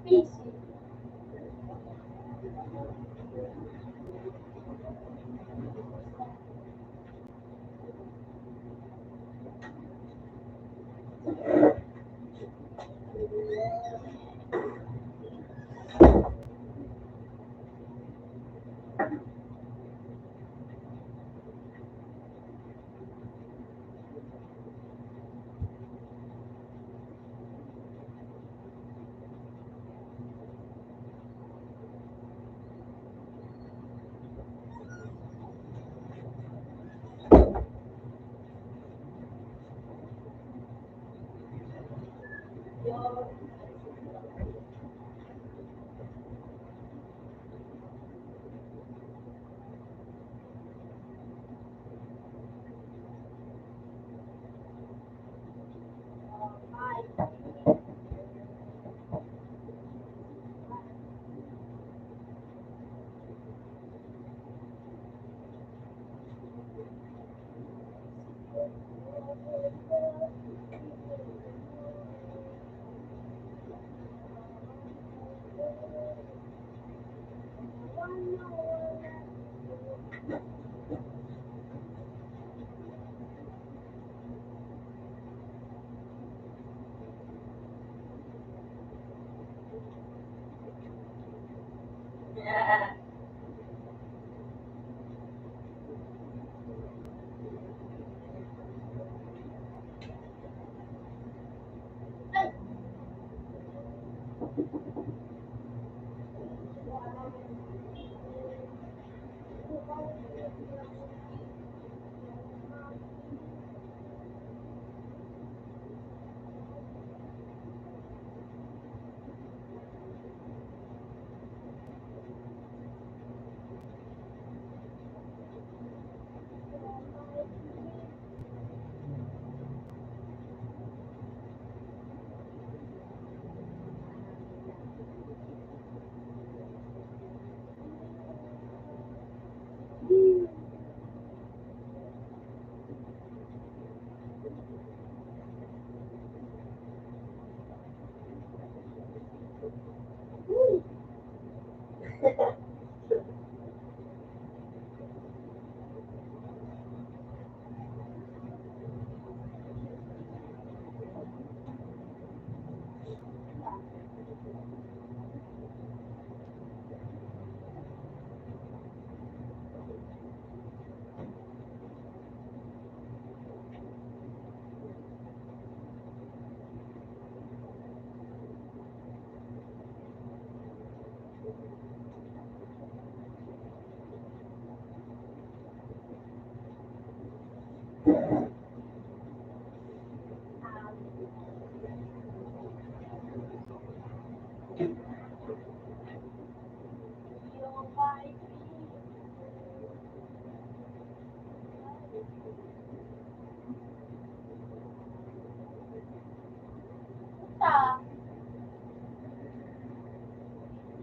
Peace.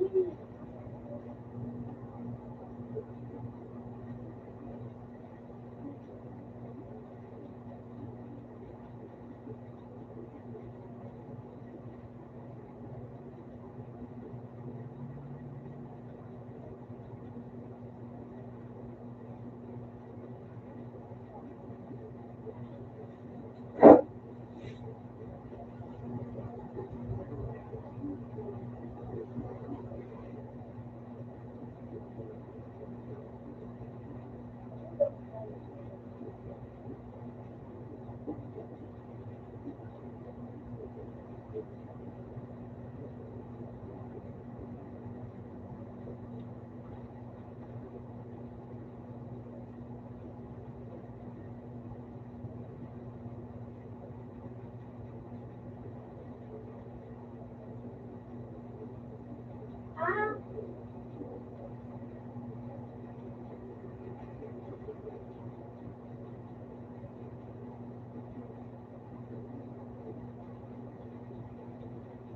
Ah,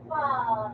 pa.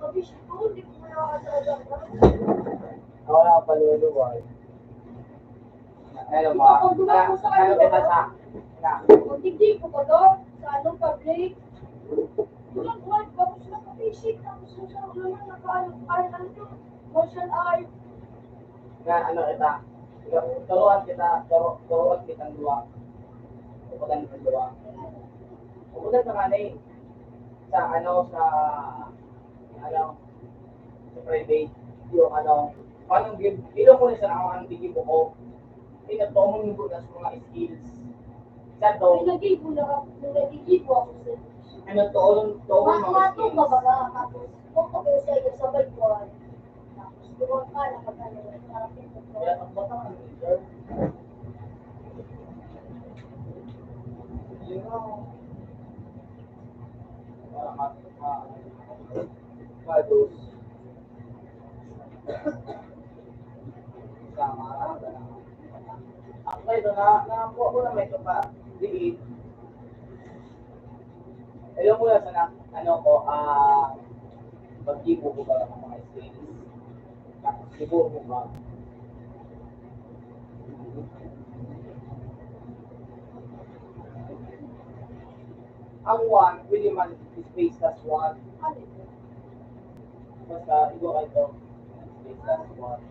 Mabis ko, hindi ko na talaga. Ako na paluluwag. Ano mo? Ano kita sa? Na. Hindi ko ba doon? Sa anong public? Buwan, tapos naka-basic, tapos sa naman naka-ano yun, martial art. Na ano kita? Turuan kitang luwa. Uputan kitang luwa. Uputan sa kanay. Sa sa private. Yung anong give, ilo ko na sa ang tigibo ko. Tinatong ko na sa mga skills. Sa to, Nagiging ako sa toong mga Mato ka skills. ba na? Tapos, kung ka ba sa iyo sa balkon, tapos doon ka, nakatalo, parang Kaya ang bata ka sir. Yun know, kados. Sama. Ako ito nakakuha ko na may ito pa. Diit. Alam mo na sa pag-ibo ko ba ng mga skills. Tapos siguro mo ba? Ang one, pwede man space plus one. Basta, igo kayo ito. Space plus one.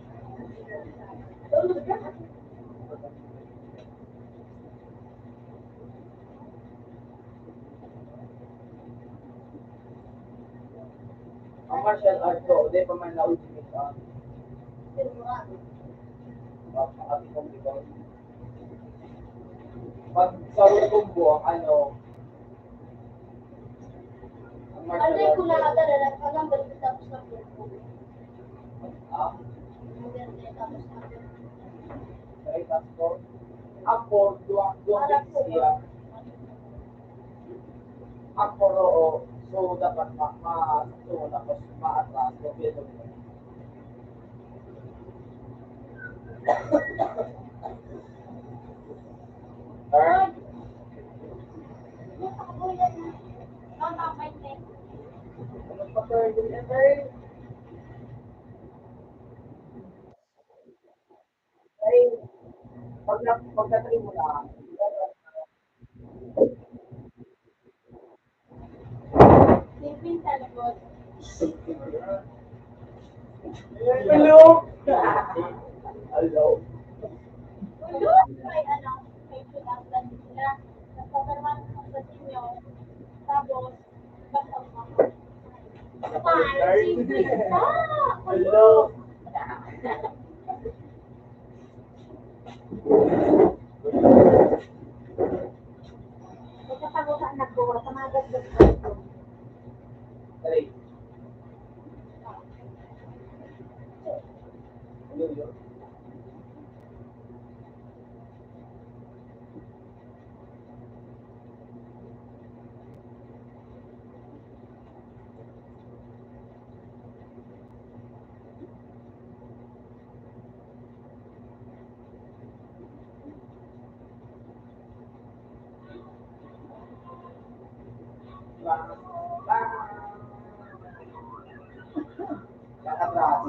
Ang martial art ko, hindi pa man na-ultimate ang ating komplikon. Pag sa combo, ang martial Ano art ko na natala, alam ba tapos na po? ah, Tapos na po. right, tapos ko, ako, duwang siya, ako roo, so dapat so tapos ma-atras, so pwede ko. Turn, ano pa turn, turn, ay, pag na-try mo na, Living talabot. hello, hello, Ulo, may ano, may pinaglan sila. Nagpaparaman ng sa inyo. Nagkatago sa anak ko, sa mga gagawin ko. Dali. Yun, yun. Kakatras.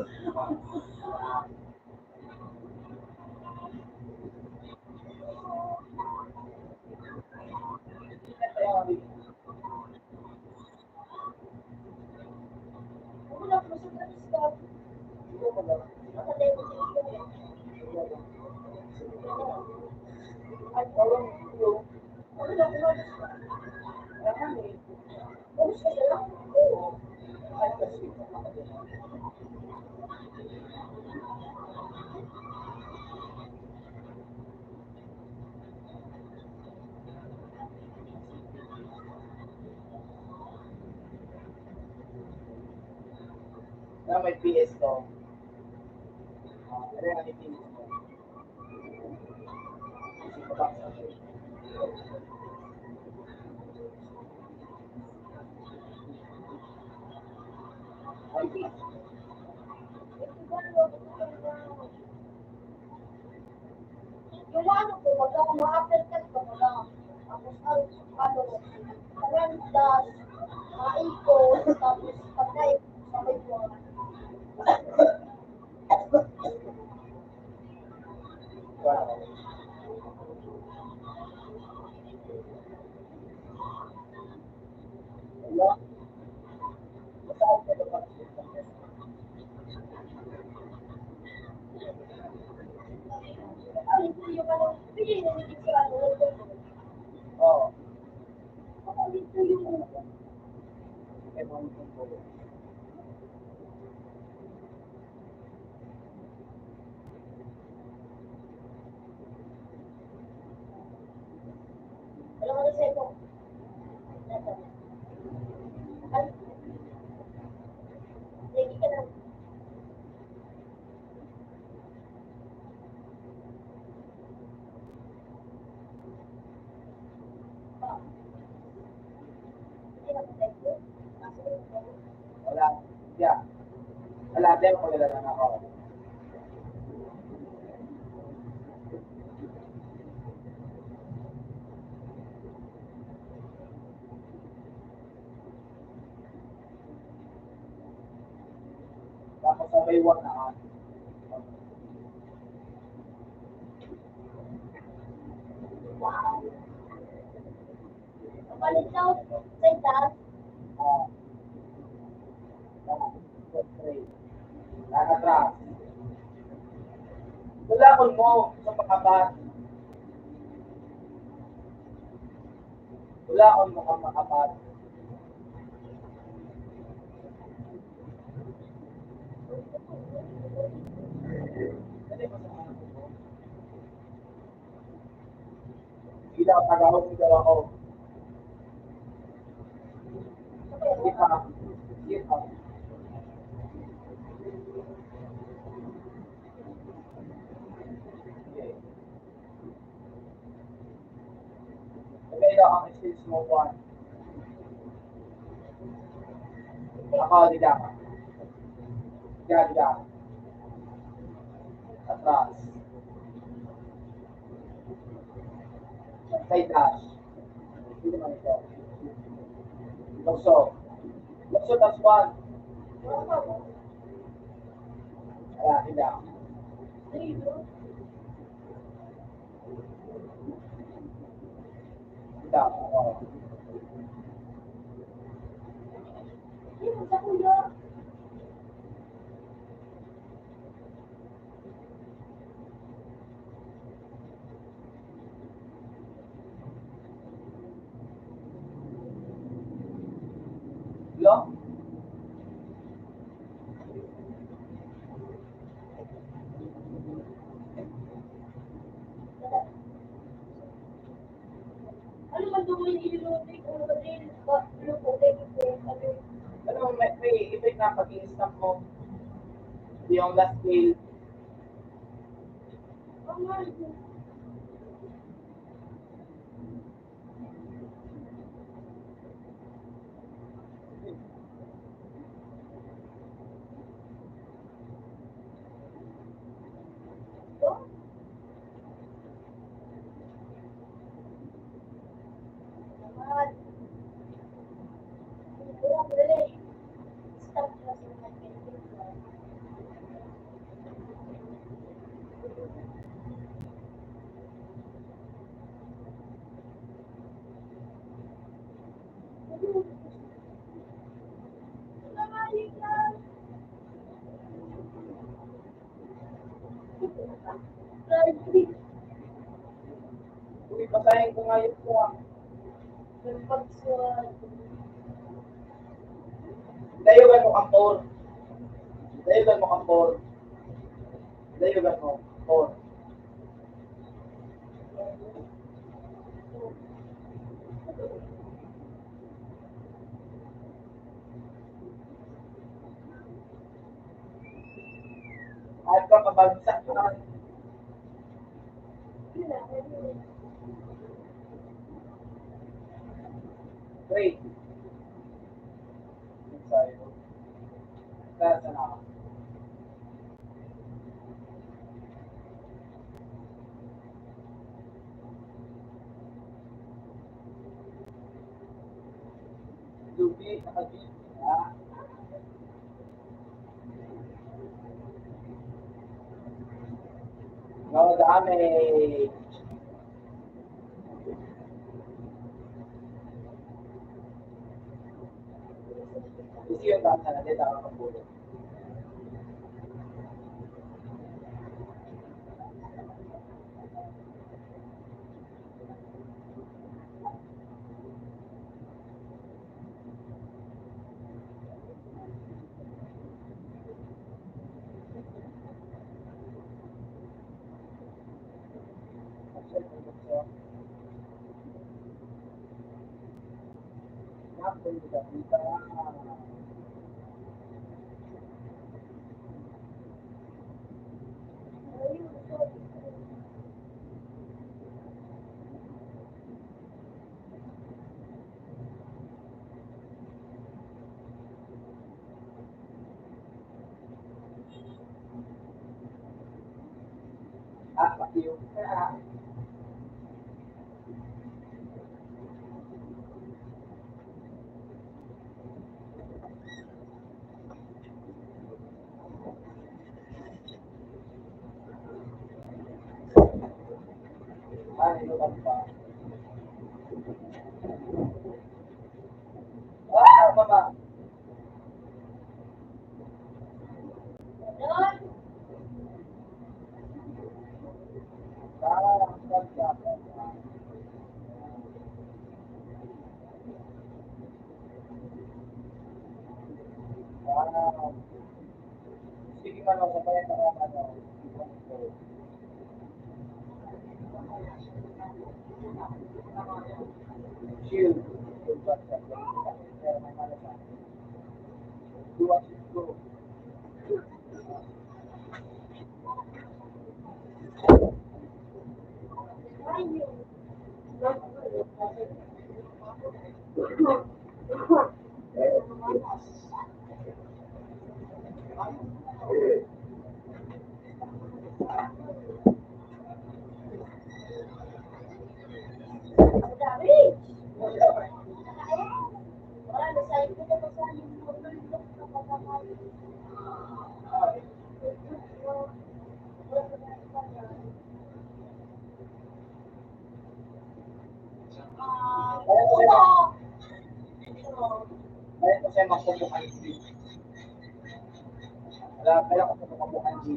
Wala ko sa Scott. Sa level Ay, parang yung wala ko sa naman eh. kung sa sila. Ay, kasi na may PS to. Ano yung PS mo? Kasi kapag sa ay, Yung ano ko, wag ako ma-affected ko wala. Tapos ano, karandas, maikot, tapos pagkain sa may buwan. wala. Wala. Masaan ka naman? Ay, ito yung ano, hindi nililip sa ano, Oo. ako dito yung Kaya mga tungkol. alam mo na sa'yo ko. Ay, sige ka na. Hindi na ko. Wala. Yeah. Wala din ko nila lang ako. Tapos sa may one na on. Wow. Kapalit daw sa dad, Ah, straight. Nakatras. Tulakon mo sa pakapat. Tulakon mo kang makapat. Dali mo sa ano mo. Sige daw, tagawag mo daw ako. Sige pa. Sige pa. Okay. Okay daw ang skills mo, one. Ako, diga ka. Diga, diga. Atras. Side dash. Hindi naman ito. Lukso. Lukso, tas one. Wala, diga. Diga. Oo. hindi mo sa kuya. Lo? doon ilutik ang rin ba luputin ko ano. Ano, may effect na pag in-stop mo yung last mail. Ang mahal. Oh, mahal. Wala ko dali. Stop na sa market. Uy, basahin ko nga yun po ah. Dayugan mo kampor. Dayugan mo kampor. Dayugan mo. Kampor. At ka pabagsak na. Wait. Sorry. That's enough. Lubi, nakabit. Ah. No, dami. Isi yung dami na natin, tama ng bulo. Ah, pati yung ano ba pa? Ah, mama. Ah, ganda. Wow. Sige man ako kaya ano. Shield. Go. Kaya ko siya mapupukan G. Kaya ko siya mapupukan G.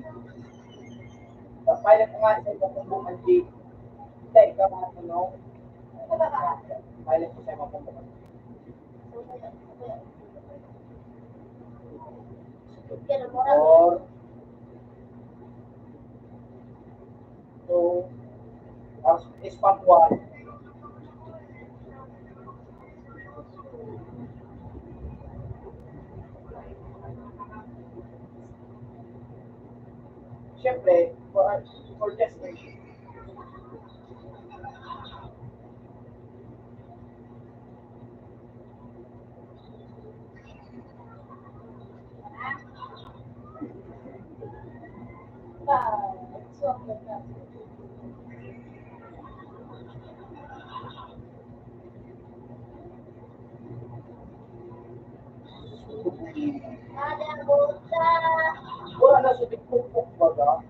Kaya ko nga siya mapupukan G. Hindi, ikaw mga tanong. Kaya ko siya mapupukan G. Or, so, spot 1. Siyempre, for testing. Swak na ka. Ada buta. Wala na sa tikpukpuk baga.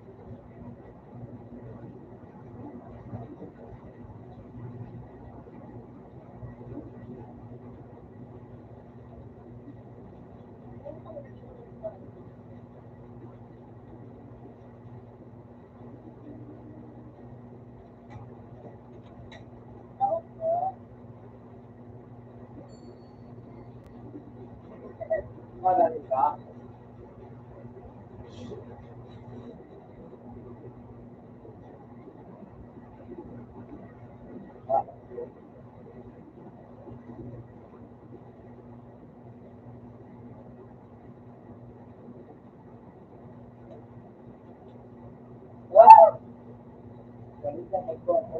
Wala rin ka. Wow! Galit lang magkwento.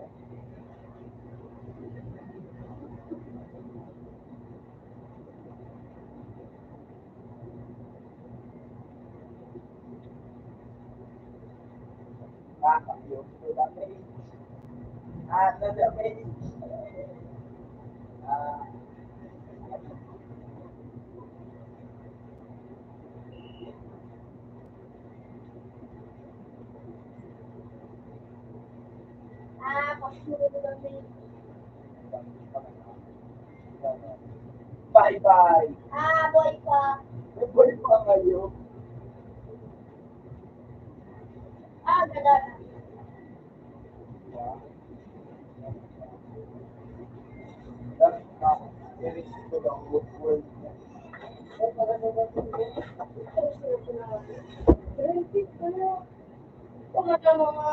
Nakakapiyok. Nadamay. Ah, Pasunod kami. bye-bye. Boy pa. Boy pa kayo. Ganda. Kumata mga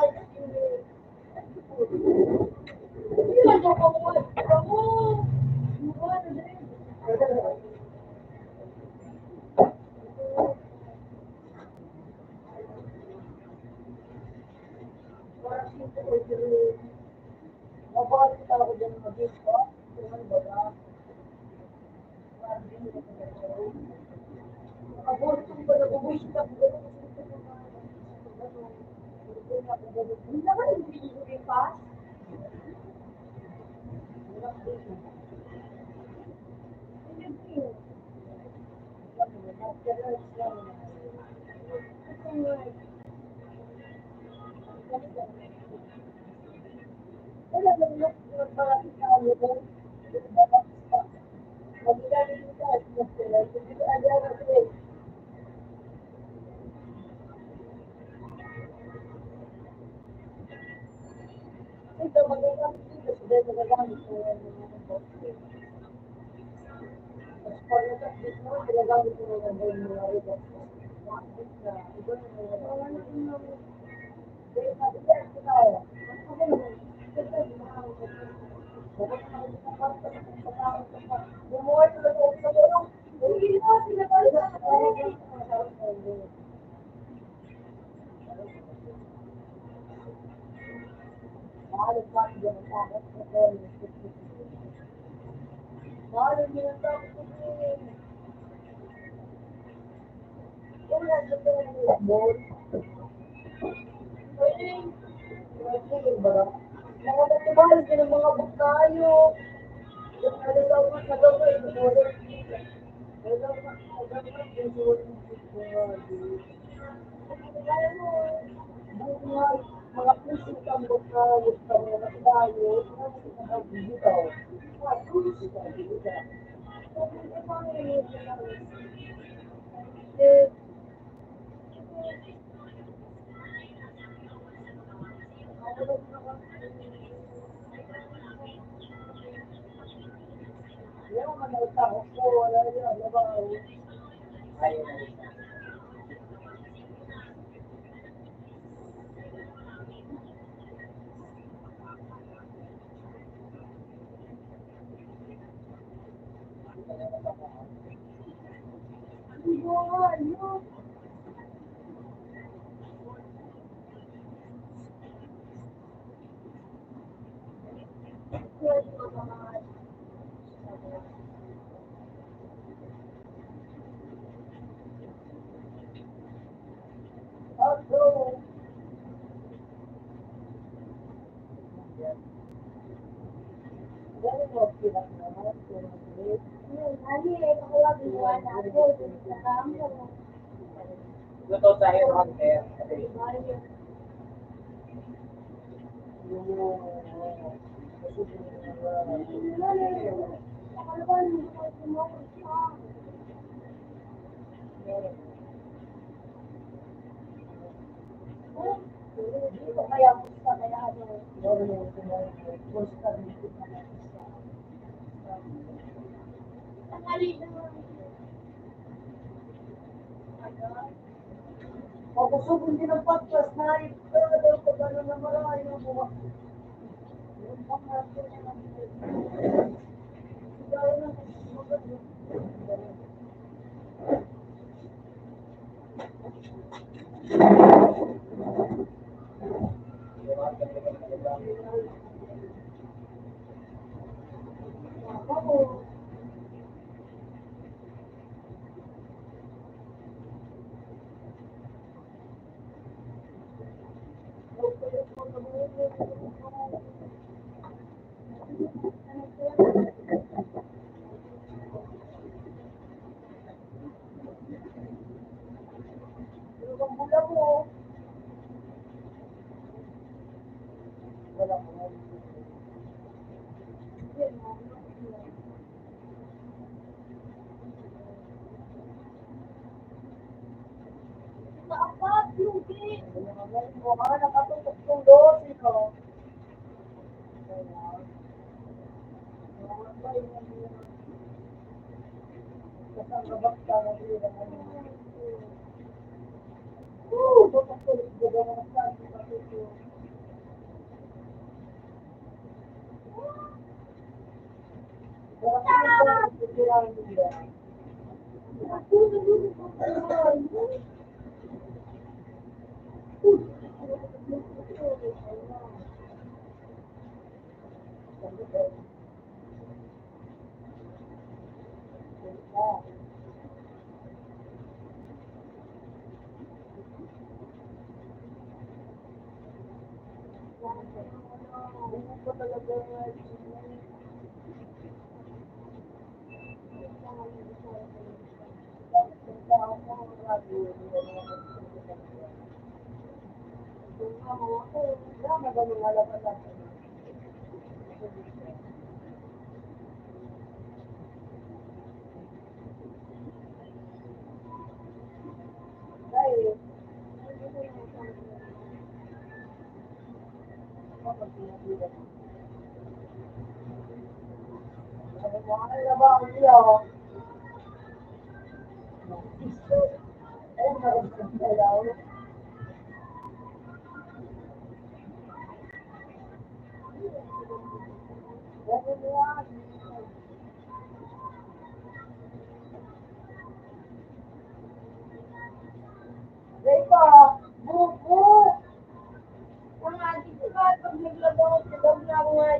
hindi na daw ako ako. Mabalik ako dyan ng mabis ko. Ano ba na? Nakabulit ko ba na bubush ka? Hindi naman yung binigay pa. Wala nang look na parang sa ano ko. Magigamit ko sa sila. Hindi ko alam kasi. Ito, magagamit ko kasi dahil magagamit ko yan ng mga boss. Tapos pag natakbit mo, ginagamit ko na dahil mga rebos. Nakakbit na. Iba na mga wala na kung namin. Dahil sabi ko, ito tayo. Ako naman. Kasi bakit naman sa kwarto sa tao sa bumuhay sila sa bulong. Hindi na sila tayo sa Mahalot pa siya ng takot sa kanya. Mahalot niya ng takot sa kanya. Kung nasa ka ng ball, pwede. Pwede ba? Mga matibalik yun ang mga buktayo. Yung nalilaw na nagawin, nagawin. Nalilaw na nagawin, mga puso kang buktayo, sa mga buktayo, mga bitaw. Mga puso kang bitaw. Yung mga tao ko, wala yan, labaw. Ayaw na rin. Also, ganun mo, pilak naman, pero great. Ali, ako lang ginawa natin. Kasama mo. Ito tayo mag-air. Kaya gusto kaya ano. Ang ali naman. Mapusubin din ang podcast na ito, daw ko gano'n na marami ang buwa. Yung mga gaya ng maganda. Ako, yung bula mo, wala ko. Naapat yung gate. Mo ka, nakatutok yung dos, ikaw. Kasang ka na din ang ano. Tutok ko, ganda na sa tutok. Ang ati ko ba, pag naglagaw sa loob na ako nga,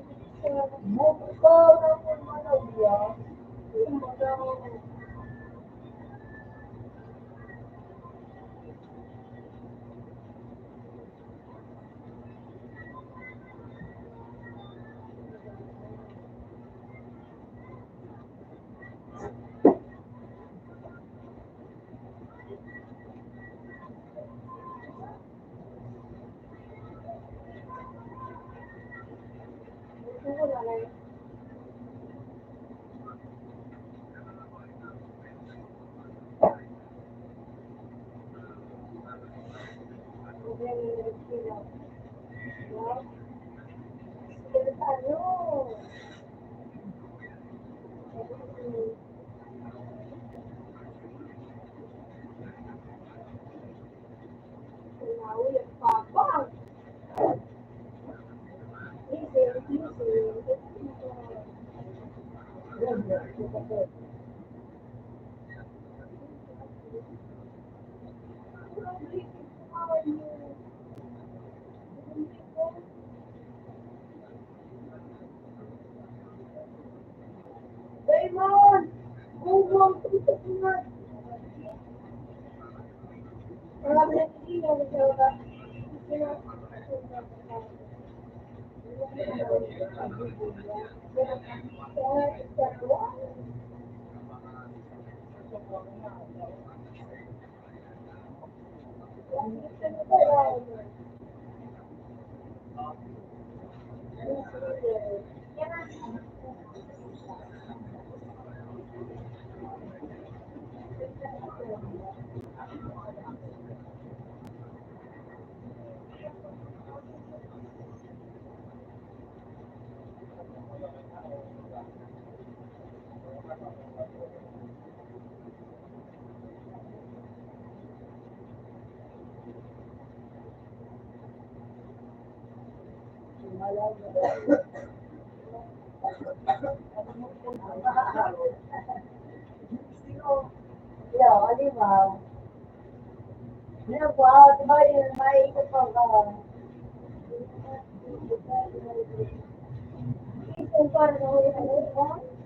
Raymond! Gugong, tutok na. Marami na hindi na nagsawa. Yeah, di ba? Ano po, di ba yun, may ikot pa ba? Kung paano na ulit ang ulit